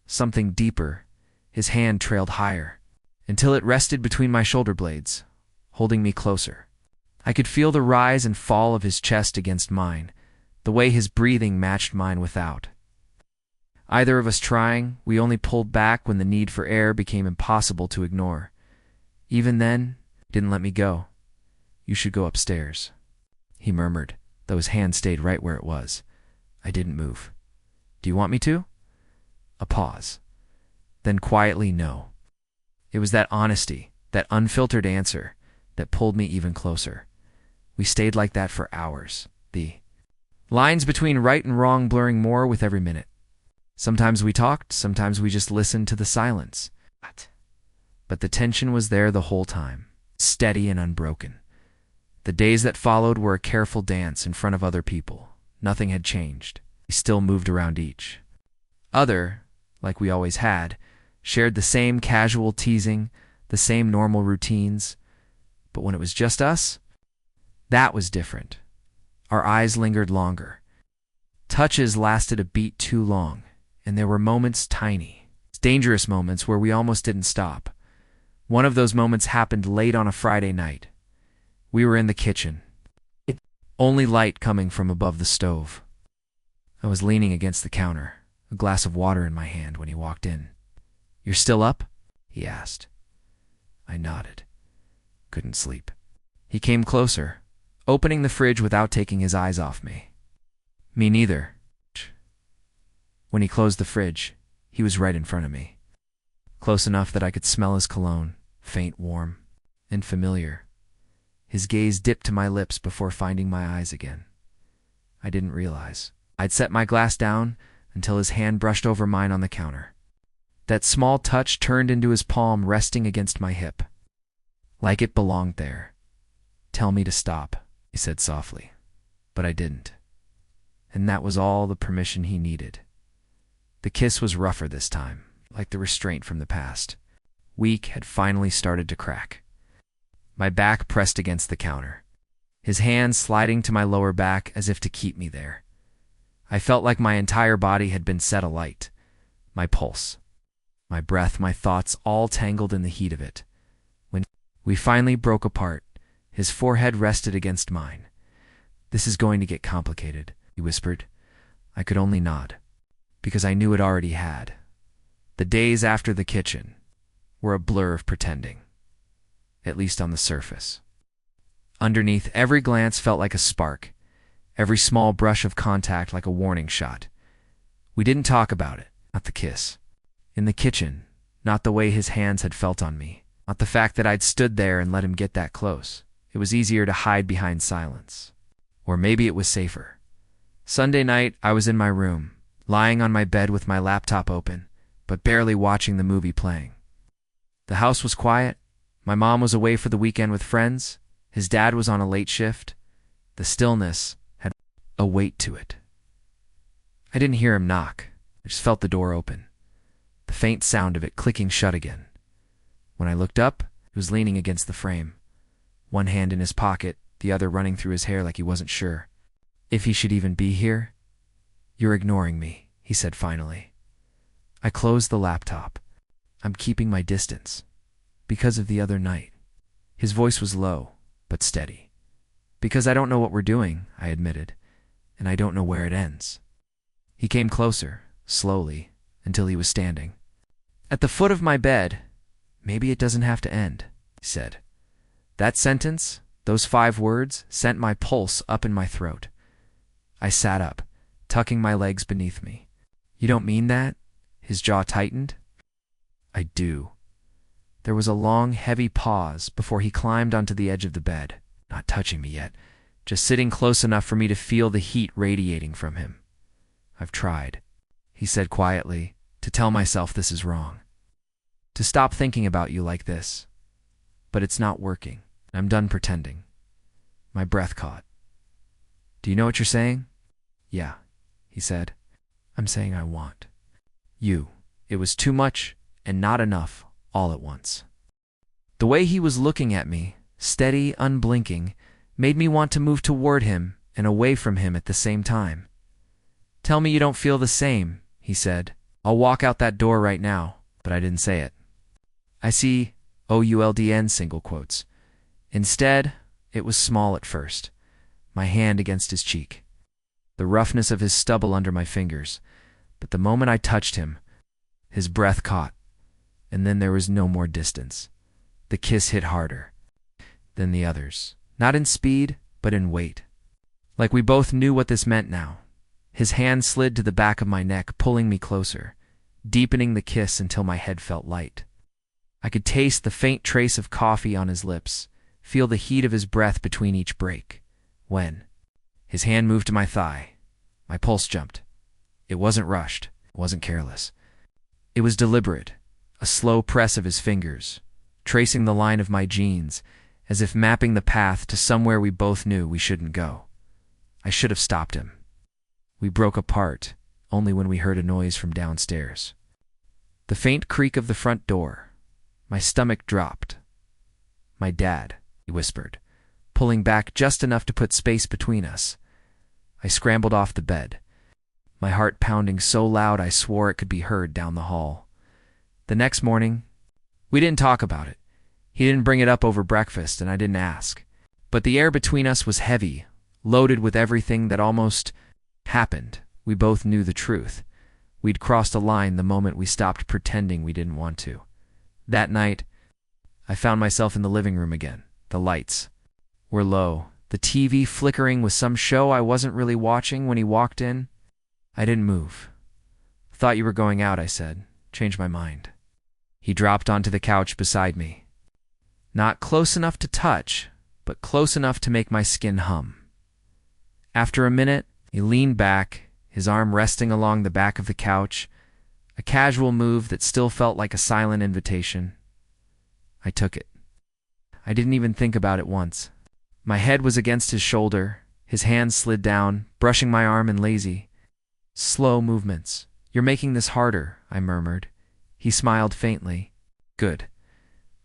something deeper. His hand trailed higher, until it rested between my shoulder blades, holding me closer. I could feel the rise and fall of his chest against mine, the way his breathing matched mine without. Either of us trying, we only pulled back when the need for air became impossible to ignore. Even then, he didn't let me go. "You should go upstairs," he murmured, though his hand stayed right where it was. I didn't move. "Do you want me to?" A pause. Then quietly, "No." It was that honesty, that unfiltered answer, that pulled me even closer. We stayed like that for hours, the lines between right and wrong blurring more with every minute. Sometimes we talked, sometimes we just listened to the silence. But the tension was there the whole time, steady and unbroken. The days that followed were a careful dance in front of other people. Nothing had changed. We still moved around each other, like we always had, shared the same casual teasing, the same normal routines. But when it was just us, that was different. Our eyes lingered longer. Touches lasted a beat too long, and there were moments, tiny, dangerous moments, where we almost didn't stop. One of those moments happened late on a Friday night. We were in the kitchen, only light coming from above the stove. I was leaning against the counter, a glass of water in my hand, when he walked in. "You're still up?" he asked. I nodded. Couldn't sleep. He came closer, opening the fridge without taking his eyes off me. "Me neither." When he closed the fridge, he was right in front of me, close enough that I could smell his cologne, faint, warm, and familiar. His gaze dipped to my lips before finding my eyes again. I didn't realize I'd set my glass down until his hand brushed over mine on the counter. That small touch turned into his palm resting against my hip, like it belonged there. "Tell me to stop," he said softly, but I didn't. And that was all the permission he needed. The kiss was rougher this time, like the restraint from the past. Weak had finally started to crack. My back pressed against the counter, his hand sliding to my lower back as if to keep me there. I felt like my entire body had been set alight. My pulse, my breath, my thoughts all tangled in the heat of it. When we finally broke apart, his forehead rested against mine. "This is going to get complicated," he whispered. I could only nod, because I knew it already had. The days after the kitchen were a blur of pretending, at least on the surface. Underneath, every glance felt like a spark, every small brush of contact like a warning shot. We didn't talk about it, not the kiss. In the kitchen, not the way his hands had felt on me, not the fact that I'd stood there and let him get that close. It was easier to hide behind silence. Or maybe it was safer. Sunday night, I was in my room, lying on my bed with my laptop open, but barely watching the movie playing. The house was quiet. My mom was away for the weekend with friends. His dad was on a late shift. The stillness had a weight to it. I didn't hear him knock. I just felt the door open, the faint sound of it clicking shut again. When I looked up, he was leaning against the frame, one hand in his pocket, the other running through his hair like he wasn't sure if he should even be here. "You're ignoring me," he said finally. I closed the laptop. "I'm keeping my distance because of the other night." His voice was low, but steady. "Because I don't know what we're doing," I admitted, "and I don't know where it ends." He came closer, slowly, until he was standing at the foot of my bed. "Maybe it doesn't have to end," he said. That sentence, those 5 words, sent my pulse up in my throat. I sat up, tucking my legs beneath me. "You don't mean that?" His jaw tightened. "I do." There was a long, heavy pause before he climbed onto the edge of the bed, not touching me yet, just sitting close enough for me to feel the heat radiating from him. "I've tried," he said quietly, "to tell myself this is wrong, to stop thinking about you like this. But it's not working. I'm done pretending." My breath caught. "Do you know what you're saying?" "Yeah," he said. "I'm saying I want you." It was too much and not enough all at once. The way he was looking at me, steady, unblinking, made me want to move toward him and away from him at the same time. "Tell me you don't feel the same," he said. "I'll walk out that door right now," but I didn't say it. "I see O-U-L-D-N single quotes. Instead, it was small at first, my hand against his cheek, the roughness of his stubble under my fingers. But the moment I touched him, his breath caught, and then there was no more distance. The kiss hit harder than the others, not in speed, but in weight. Like we both knew what this meant now. His hand slid to the back of my neck, pulling me closer, deepening the kiss until my head felt light. I could taste the faint trace of coffee on his lips, feel the heat of his breath between each break. When his hand moved to my thigh, my pulse jumped. It wasn't rushed, it wasn't careless. It was deliberate, a slow press of his fingers, tracing the line of my jeans, as if mapping the path to somewhere we both knew we shouldn't go. I should have stopped him. We broke apart, only when we heard a noise from downstairs. The faint creak of the front door. My stomach dropped. "My dad," he whispered, pulling back just enough to put space between us. I scrambled off the bed, my heart pounding so loud I swore it could be heard down the hall. The next morning, we didn't talk about it. He didn't bring it up over breakfast, and I didn't ask. But the air between us was heavy, loaded with everything that almost happened. We both knew the truth. We'd crossed a line the moment we stopped pretending we didn't want to. That night, I found myself in the living room again. The lights were low, the TV flickering with some show I wasn't really watching when he walked in. I didn't move. "Thought you were going out," I said. "Changed my mind." He dropped onto the couch beside me. Not close enough to touch, but close enough to make my skin hum. After a minute, he leaned back, his arm resting along the back of the couch, a casual move that still felt like a silent invitation. I took it. I didn't even think about it once. My head was against his shoulder, his hand slid down, brushing my arm in lazy, slow movements. "You're making this harder," I murmured. He smiled faintly. "Good."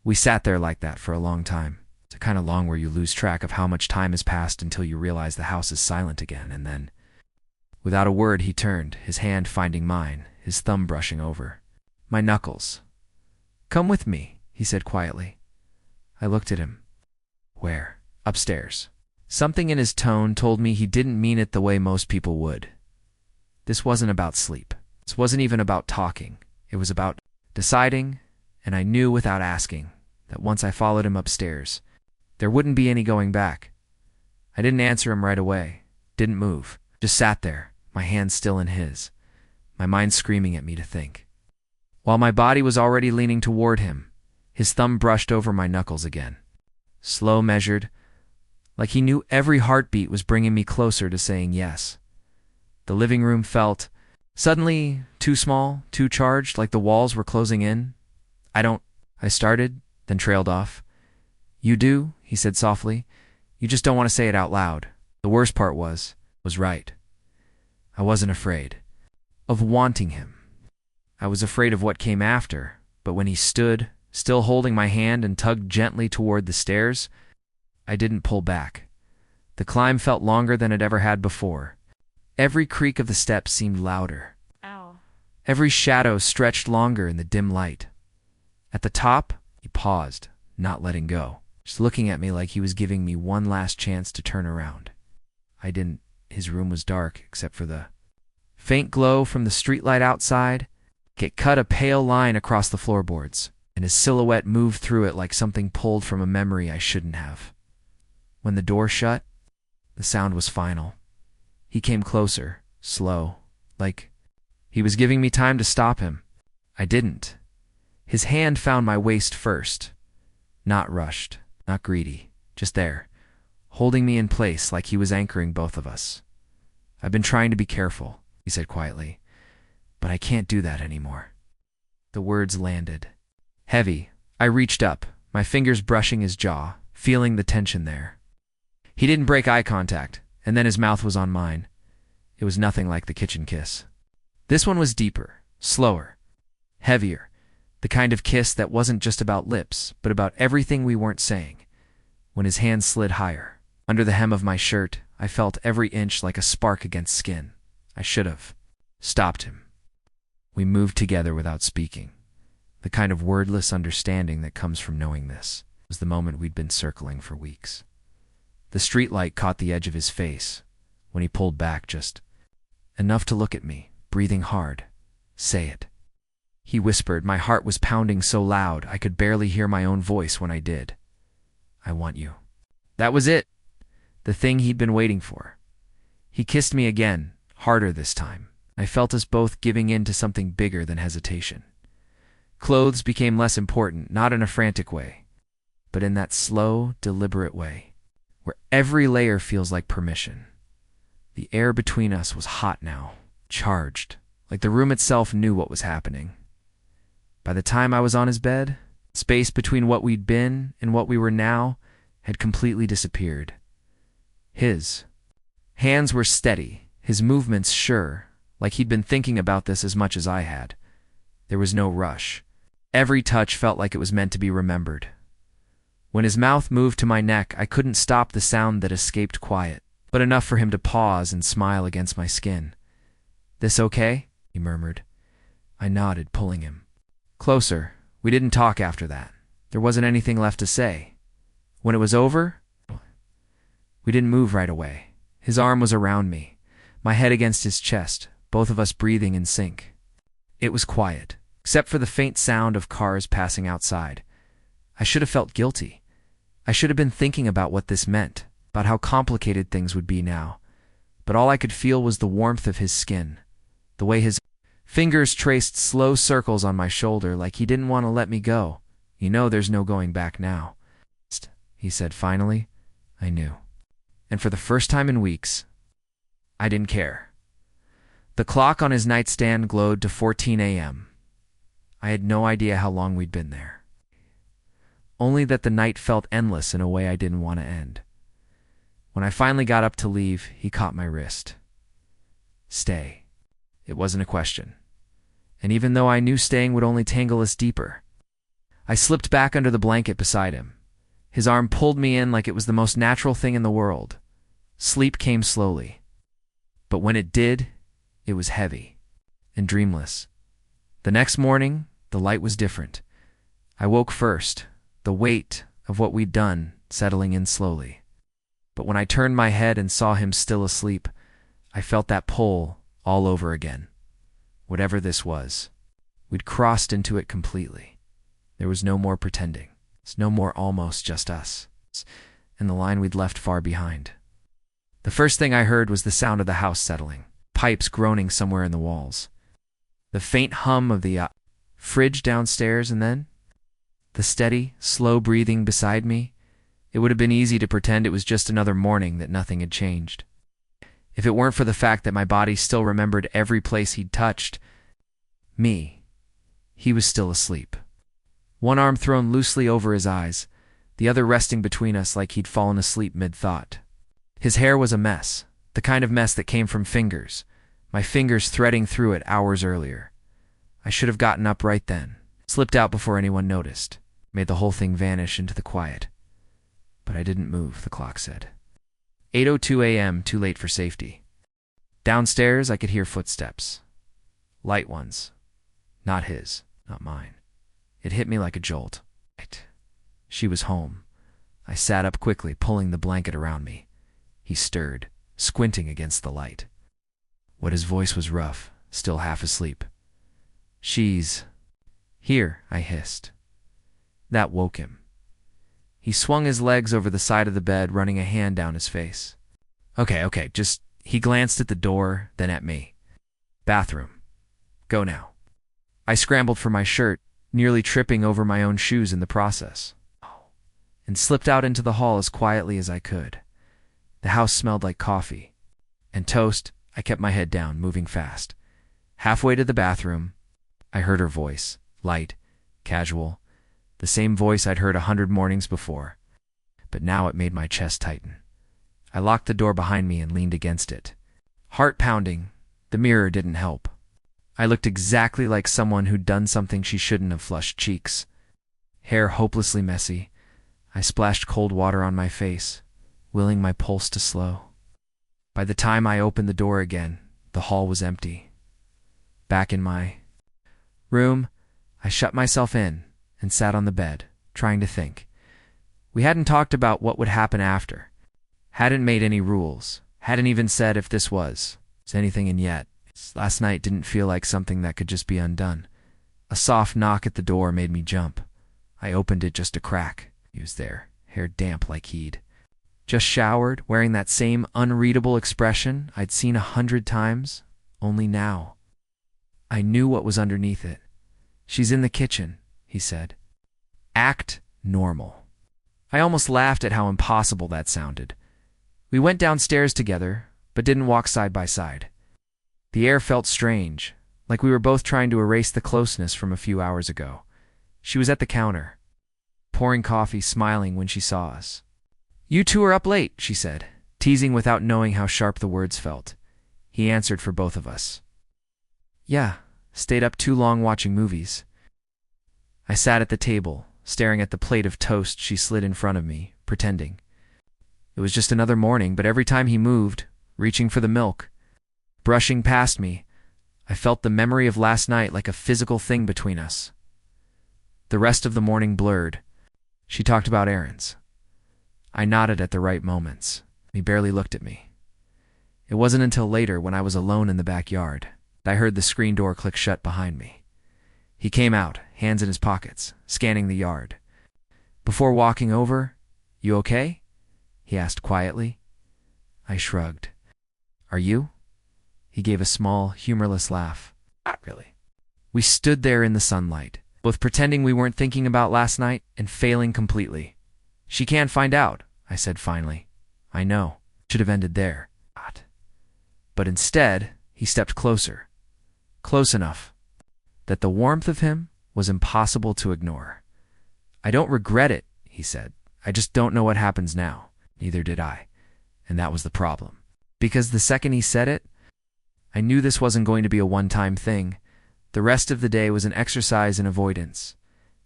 We sat there like that for a long time. It's kind of long where you lose track of how much time has passed until you realize the house is silent again, and then, without a word, he turned, his hand finding mine, his thumb brushing over my knuckles. "Come with me," he said quietly. I looked at him. "Where?" "Upstairs." Something in his tone told me he didn't mean it the way most people would. This wasn't about sleep. This wasn't even about talking. It was about deciding, and I knew without asking that once I followed him upstairs, there wouldn't be any going back. I didn't answer him right away, didn't move, just sat there, my hand still in his, my mind screaming at me to think. While my body was already leaning toward him, his thumb brushed over my knuckles again. Slow, measured, like he knew every heartbeat was bringing me closer to saying yes. The living room felt suddenly too small, too charged, like the walls were closing in. I started, then trailed off. "You do," he said softly. "You just don't want to say it out loud." The worst part was right. I wasn't afraid of wanting him. I was afraid of what came after, but when he stood, still holding my hand and tugged gently toward the stairs, I didn't pull back. The climb felt longer than it ever had before. Every creak of the steps seemed louder. Ow. Every shadow stretched longer in the dim light. At the top, he paused, not letting go, just looking at me like he was giving me one last chance to turn around. I didn't. His room was dark, except for the faint glow from the streetlight outside. It cut a pale line across the floorboards, and his silhouette moved through it like something pulled from a memory I shouldn't have. When the door shut, the sound was final. He came closer, slow, like he was giving me time to stop him. I didn't. His hand found my waist first. Not rushed, not greedy, just there, holding me in place like he was anchoring both of us. "I've been trying to be careful," he said quietly, "but I can't do that anymore." The words landed. Heavy, I reached up, my fingers brushing his jaw, feeling the tension there. He didn't break eye contact, and then his mouth was on mine. It was nothing like the kitchen kiss. This one was deeper, slower, heavier, the kind of kiss that wasn't just about lips, but about everything we weren't saying. When his hand slid higher, under the hem of my shirt, I felt every inch like a spark against skin. I should have stopped him. We moved together without speaking. The kind of wordless understanding that comes from knowing this was the moment we'd been circling for weeks. The streetlight caught the edge of his face when he pulled back just enough to look at me, breathing hard. "Say it," he whispered. My heart was pounding so loud I could barely hear my own voice when I did. "I want you." That was it. The thing he'd been waiting for. He kissed me again, harder this time. I felt us both giving in to something bigger than hesitation. Clothes became less important, not in a frantic way, but in that slow, deliberate way, where every layer feels like permission. The air between us was hot now, charged, like the room itself knew what was happening. By the time I was on his bed, space between what we'd been and what we were now had completely disappeared. His hands were steady, his movements sure, like he'd been thinking about this as much as I had. There was no rush. Every touch felt like it was meant to be remembered. When his mouth moved to my neck, I couldn't stop the sound that escaped quiet, but enough for him to pause and smile against my skin. "This okay?" he murmured. I nodded, pulling him closer. We didn't talk after that. There wasn't anything left to say. When it was over, we didn't move right away. His arm was around me, my head against his chest, both of us breathing in sync. It was quiet, except for the faint sound of cars passing outside. I should have felt guilty. I should have been thinking about what this meant, about how complicated things would be now. But all I could feel was the warmth of his skin, the way his fingers traced slow circles on my shoulder like he didn't want to let me go. "You know there's no going back now," he said finally. I knew. And for the first time in weeks, I didn't care. The clock on his nightstand glowed to 14 a.m. I had no idea how long we'd been there. Only that the night felt endless in a way I didn't want to end. When I finally got up to leave, he caught my wrist. "Stay." It wasn't a question. And even though I knew staying would only tangle us deeper, I slipped back under the blanket beside him. His arm pulled me in like it was the most natural thing in the world. Sleep came slowly. But when it did, it was heavy and dreamless. The next morning, the light was different. I woke first, the weight of what we'd done settling in slowly. But when I turned my head and saw him still asleep, I felt that pull all over again. Whatever this was, we'd crossed into it completely. There was no more pretending. It's no more almost just us, and the line we'd left far behind. The first thing I heard was the sound of the house settling, pipes groaning somewhere in the walls, the faint hum of the fridge downstairs, and then the steady, slow breathing beside me. It would have been easy to pretend it was just another morning, that nothing had changed. If it weren't for the fact that my body still remembered every place he'd touched me, he was still asleep. One arm thrown loosely over his eyes, the other resting between us like he'd fallen asleep mid-thought. His hair was a mess, the kind of mess that came from fingers, my fingers threading through it hours earlier. I should have gotten up right then, slipped out before anyone noticed, made the whole thing vanish into the quiet. But I didn't move, the clock said. 8:02 a.m., too late for safety. Downstairs, I could hear footsteps. Light ones. Not his, not mine. It hit me like a jolt. She was home. I sat up quickly, pulling the blanket around me. He stirred, squinting against the light. What his voice was rough, still half asleep. "She's here," I hissed. That woke him. He swung his legs over the side of the bed, running a hand down his face. Okay, just... He glanced at the door, then at me. "Bathroom. Go now." I scrambled for my shirt, nearly tripping over my own shoes in the process, and slipped out into the hall as quietly as I could. The house smelled like coffee and toast. I kept my head down, moving fast. Halfway to the bathroom, I heard her voice, light, casual, the same voice I'd heard 100 mornings before, but now it made my chest tighten. I locked the door behind me and leaned against it. Heart pounding, the mirror didn't help. I looked exactly like someone who'd done something she shouldn't have. Flushed cheeks, hair hopelessly messy. I splashed cold water on my face, willing my pulse to slow. By the time I opened the door again, the hall was empty. Back in my room, I shut myself in and sat on the bed, trying to think. We hadn't talked about what would happen after. Hadn't made any rules. Hadn't even said if this was anything, and yet last night didn't feel like something that could just be undone. A soft knock at the door made me jump. I opened it just a crack. He was there, hair damp like he'd just showered, wearing that same unreadable expression I'd seen 100 times, only now I knew what was underneath it. "She's in the kitchen," he said. "Act normal." I almost laughed at how impossible that sounded. We went downstairs together, but didn't walk side by side. The air felt strange, like we were both trying to erase the closeness from a few hours ago. She was at the counter, pouring coffee, smiling when she saw us. "You two are up late," she said, teasing without knowing how sharp the words felt. He answered for both of us. "Yeah, stayed up too long watching movies." I sat at the table, staring at the plate of toast she slid in front of me, pretending. It was just another morning, but every time he moved, reaching for the milk, brushing past me, I felt the memory of last night like a physical thing between us. The rest of the morning blurred. She talked about errands. I nodded at the right moments. He barely looked at me. It wasn't until later, when I was alone in the backyard, that I heard the screen door click shut behind me. He came out, hands in his pockets, scanning the yard. Before walking over, "You okay?" he asked quietly. I shrugged. "Are you?" He gave a small, humorless laugh. "Not really." We stood there in the sunlight, both pretending we weren't thinking about last night and failing completely. "She can't find out," I said finally. "I know. Should have ended there." But instead, he stepped closer. Close enough that the warmth of him was impossible to ignore. "I don't regret it," he said. "I just don't know what happens now." Neither did I. And that was the problem. Because the second he said it, I knew this wasn't going to be a one-time thing. The rest of the day was an exercise in avoidance.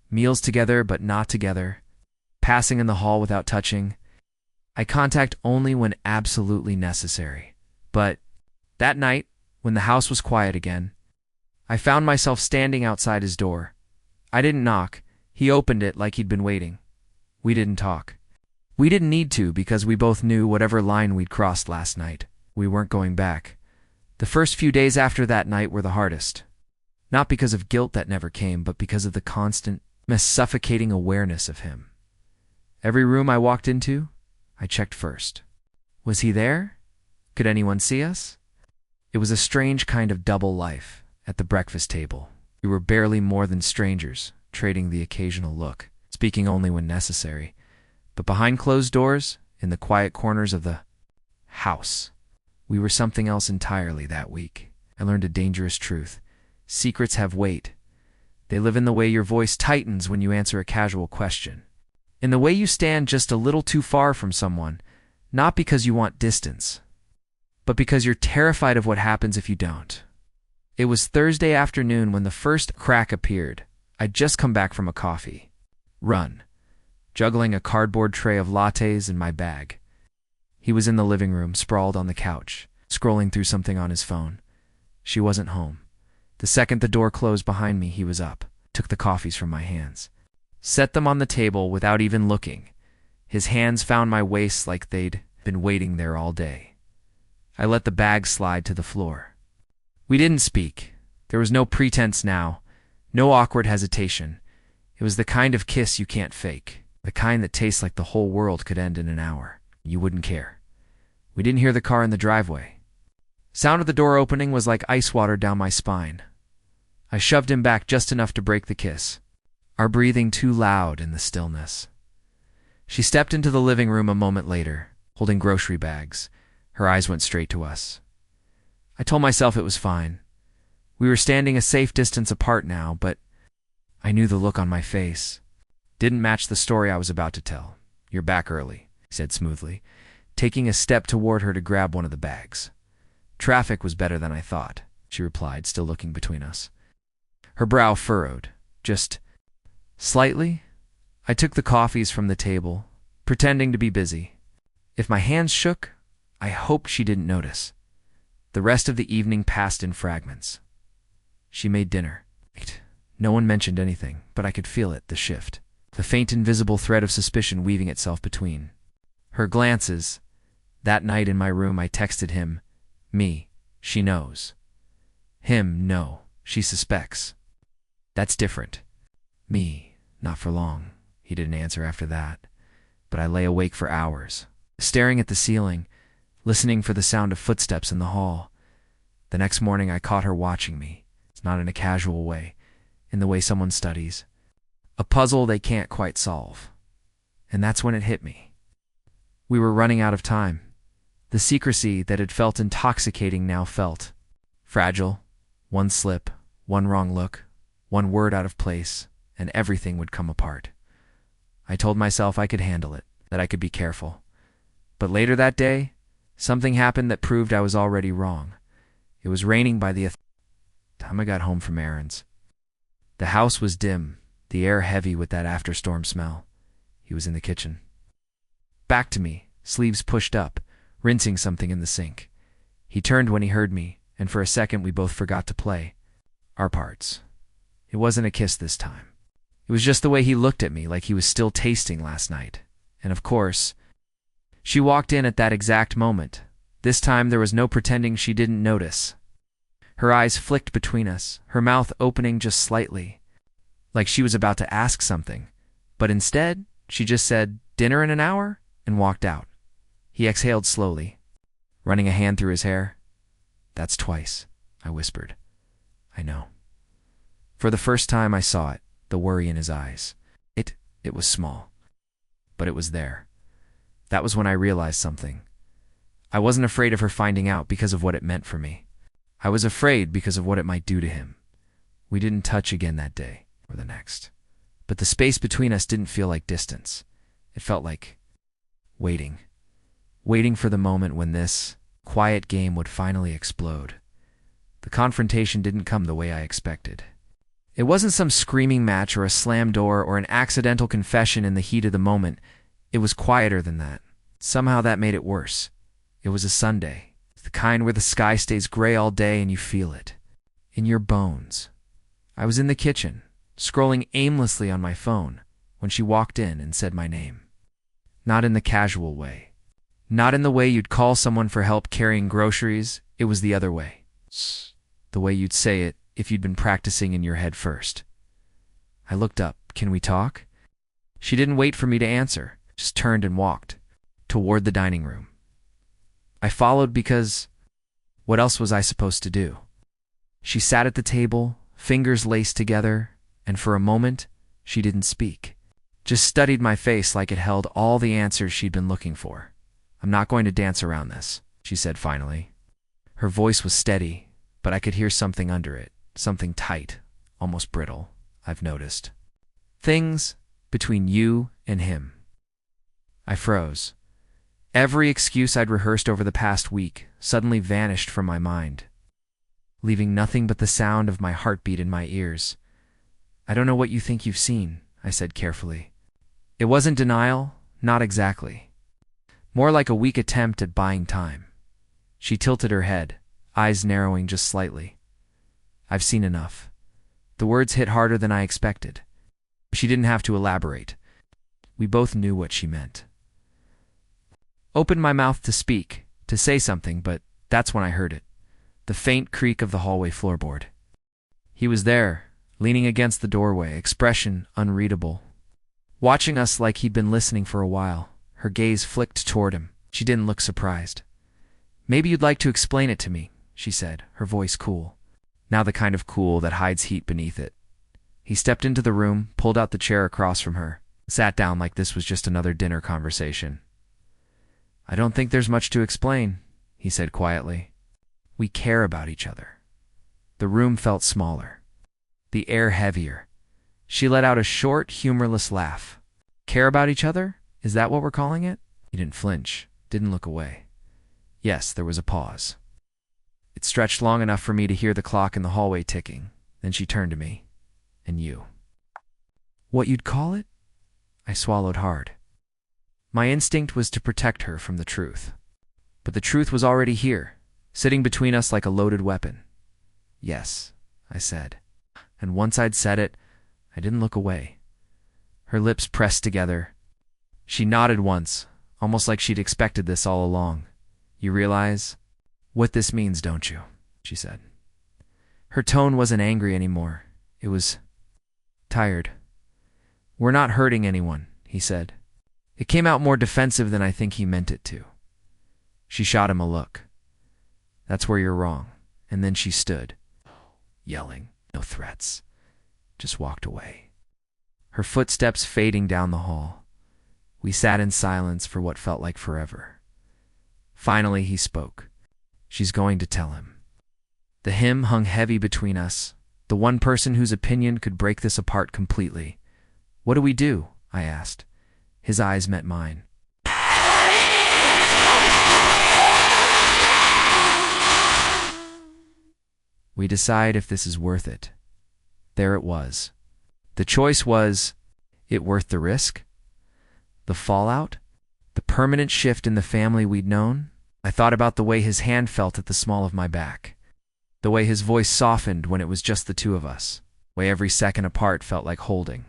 Meals together but not together. Passing in the hall without touching. Eye contact only when absolutely necessary. But that night, when the house was quiet again, I found myself standing outside his door. I didn't knock. He opened it like he'd been waiting. We didn't talk. We didn't need to, because we both knew whatever line we'd crossed last night, we weren't going back. The first few days after that night were the hardest. Not because of guilt that never came, but because of the constant, suffocating awareness of him. Every room I walked into, I checked first. Was he there? Could anyone see us? It was a strange kind of double life. At the breakfast table, we were barely more than strangers, trading the occasional look, speaking only when necessary. But behind closed doors, in the quiet corners of the house, we were something else entirely that week. I learned a dangerous truth. Secrets have weight. They live in the way your voice tightens when you answer a casual question. In the way you stand just a little too far from someone, not because you want distance, but because you're terrified of what happens if you don't. It was Thursday afternoon when the first crack appeared. I'd just come back from a coffee run, juggling a cardboard tray of lattes in my bag. He was in the living room, sprawled on the couch, scrolling through something on his phone. She wasn't home. The second the door closed behind me, he was up, took the coffees from my hands, set them on the table without even looking. His hands found my waist like they'd been waiting there all day. I let the bag slide to the floor. We didn't speak. There was no pretense now, no awkward hesitation. It was the kind of kiss you can't fake, the kind that tastes like the whole world could end in an hour. You wouldn't care. We didn't hear the car in the driveway. Sound of the door opening was like ice water down my spine. I shoved him back just enough to break the kiss, our breathing too loud in the stillness. She stepped into the living room a moment later, holding grocery bags. Her eyes went straight to us. I told myself it was fine. We were standing a safe distance apart now, but I knew the look on my face didn't match the story I was about to tell. "You're back early," he said smoothly, taking a step toward her to grab one of the bags. "Traffic was better than I thought," she replied, still looking between us. Her brow furrowed, just slightly. I took the coffees from the table, pretending to be busy. If my hands shook, I hoped she didn't notice. The rest of the evening passed in fragments. She made dinner. No one mentioned anything, but I could feel it, the shift. The faint invisible thread of suspicion weaving itself between. Her glances. That night in my room I texted him. Me, she knows. Him, no, she suspects. That's different. Me, not for long. He didn't answer after that. But I lay awake for hours, staring at the ceiling, listening for the sound of footsteps in the hall. The next morning I caught her watching me. It's not in a casual way, in the way someone studies. A puzzle they can't quite solve. And that's when it hit me. We were running out of time. The secrecy that had felt intoxicating now felt fragile. One slip, one wrong look, one word out of place, and everything would come apart. I told myself I could handle it, that I could be careful. But later that day, something happened that proved I was already wrong. It was raining by the time I got home from errands. The house was dim, the air heavy with that after-storm smell. He was in the kitchen. Back to me, sleeves pushed up, rinsing something in the sink. He turned when he heard me, and for a second we both forgot to play our parts. It wasn't a kiss this time. It was just the way he looked at me, like he was still tasting last night. And of course, she walked in at that exact moment. This time there was no pretending she didn't notice. Her eyes flicked between us, her mouth opening just slightly, like she was about to ask something. But instead, she just said, "Dinner in an hour?" and walked out. He exhaled slowly, running a hand through his hair. "That's twice," I whispered. "I know." For the first time I saw it, the worry in his eyes. It was small, but it was there. That was when I realized something. I wasn't afraid of her finding out because of what it meant for me. I was afraid because of what it might do to him. We didn't touch again that day or the next. But the space between us didn't feel like distance. It felt like waiting. Waiting for the moment when this quiet game would finally explode. The confrontation didn't come the way I expected. It wasn't some screaming match or a slam door or an accidental confession in the heat of the moment. It was quieter than that. Somehow that made it worse. It was a Sunday, the kind where the sky stays gray all day and you feel it. In your bones. I was in the kitchen, scrolling aimlessly on my phone, when she walked in and said my name. Not in the casual way. Not in the way you'd call someone for help carrying groceries. It was the other way. The way you'd say it if you'd been practicing in your head first. I looked up. "Can we talk?" She didn't wait for me to answer, just turned and walked toward the dining room. I followed because what else was I supposed to do? She sat at the table, fingers laced together, and for a moment, she didn't speak. Just studied my face like it held all the answers she'd been looking for. "I'm not going to dance around this," she said finally. Her voice was steady, but I could hear something under it. Something tight, almost brittle, I've noticed. "Things between you and him." I froze. Every excuse I'd rehearsed over the past week suddenly vanished from my mind, leaving nothing but the sound of my heartbeat in my ears. "I don't know what you think you've seen," I said carefully. It wasn't denial, not exactly. More like a weak attempt at buying time. She tilted her head, eyes narrowing just slightly. "I've seen enough." The words hit harder than I expected. She didn't have to elaborate. We both knew what she meant. Opened my mouth to speak, to say something, but that's when I heard it. The faint creak of the hallway floorboard. He was there, leaning against the doorway, expression unreadable. Watching us like he'd been listening for a while. Her gaze flicked toward him. She didn't look surprised. "Maybe you'd like to explain it to me," she said, her voice cool. Now the kind of cool that hides heat beneath it. He stepped into the room, pulled out the chair across from her, sat down like this was just another dinner conversation. "I don't think there's much to explain," he said quietly. "We care about each other." The room felt smaller, the air heavier. She let out a short, humorless laugh. "Care about each other? Is that what we're calling it?" He didn't flinch, didn't look away. Yes, there was a pause. It stretched long enough for me to hear the clock in the hallway ticking. Then she turned to me. "And you?" "What you'd call it?" I swallowed hard. My instinct was to protect her from the truth. But the truth was already here, sitting between us like a loaded weapon. "Yes," I said. and once I'd said it, I didn't look away. Her lips pressed together. She nodded once, almost like she'd expected this all along. You realize what this means, don't you? She said. Her tone wasn't angry anymore. It was tired. We're not hurting anyone, he said. It came out more defensive than I think he meant it to. She shot him a look. That's where you're wrong. And then she stood, yelling, no threats, just walked away. Her footsteps fading down the hall. We sat in silence for what felt like forever. Finally, he spoke. She's going to tell him. The him hung heavy between us, the one person whose opinion could break this apart completely. What do we do? I asked. His eyes met mine. We decide if this is worth it. There it was. The choice was, it worth the risk? The fallout? The permanent shift in the family we'd known? I thought about the way his hand felt at the small of my back. The way his voice softened when it was just the two of us. The way every second apart felt like holding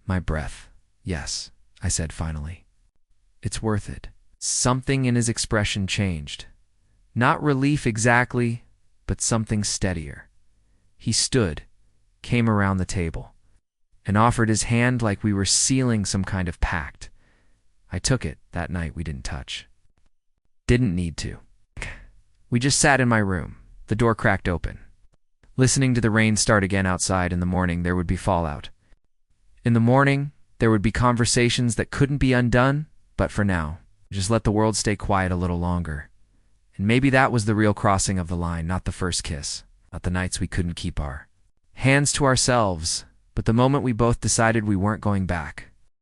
my breath. Yes, I said finally. It's worth it. Something in his expression changed. Not relief exactly, but something steadier. He stood, came around the table, and offered his hand like we were sealing some kind of pact. I took it. That night we didn't touch. Didn't need to. We just sat in my room. The door cracked open. Listening to the rain start again outside. In the morning, there would be fallout. In the morning, there would be conversations that couldn't be undone, but for now, just let the world stay quiet a little longer. And maybe that was the real crossing of the line, not the first kiss, not the nights we couldn't keep our hands to ourselves, but the moment we both decided we weren't going back.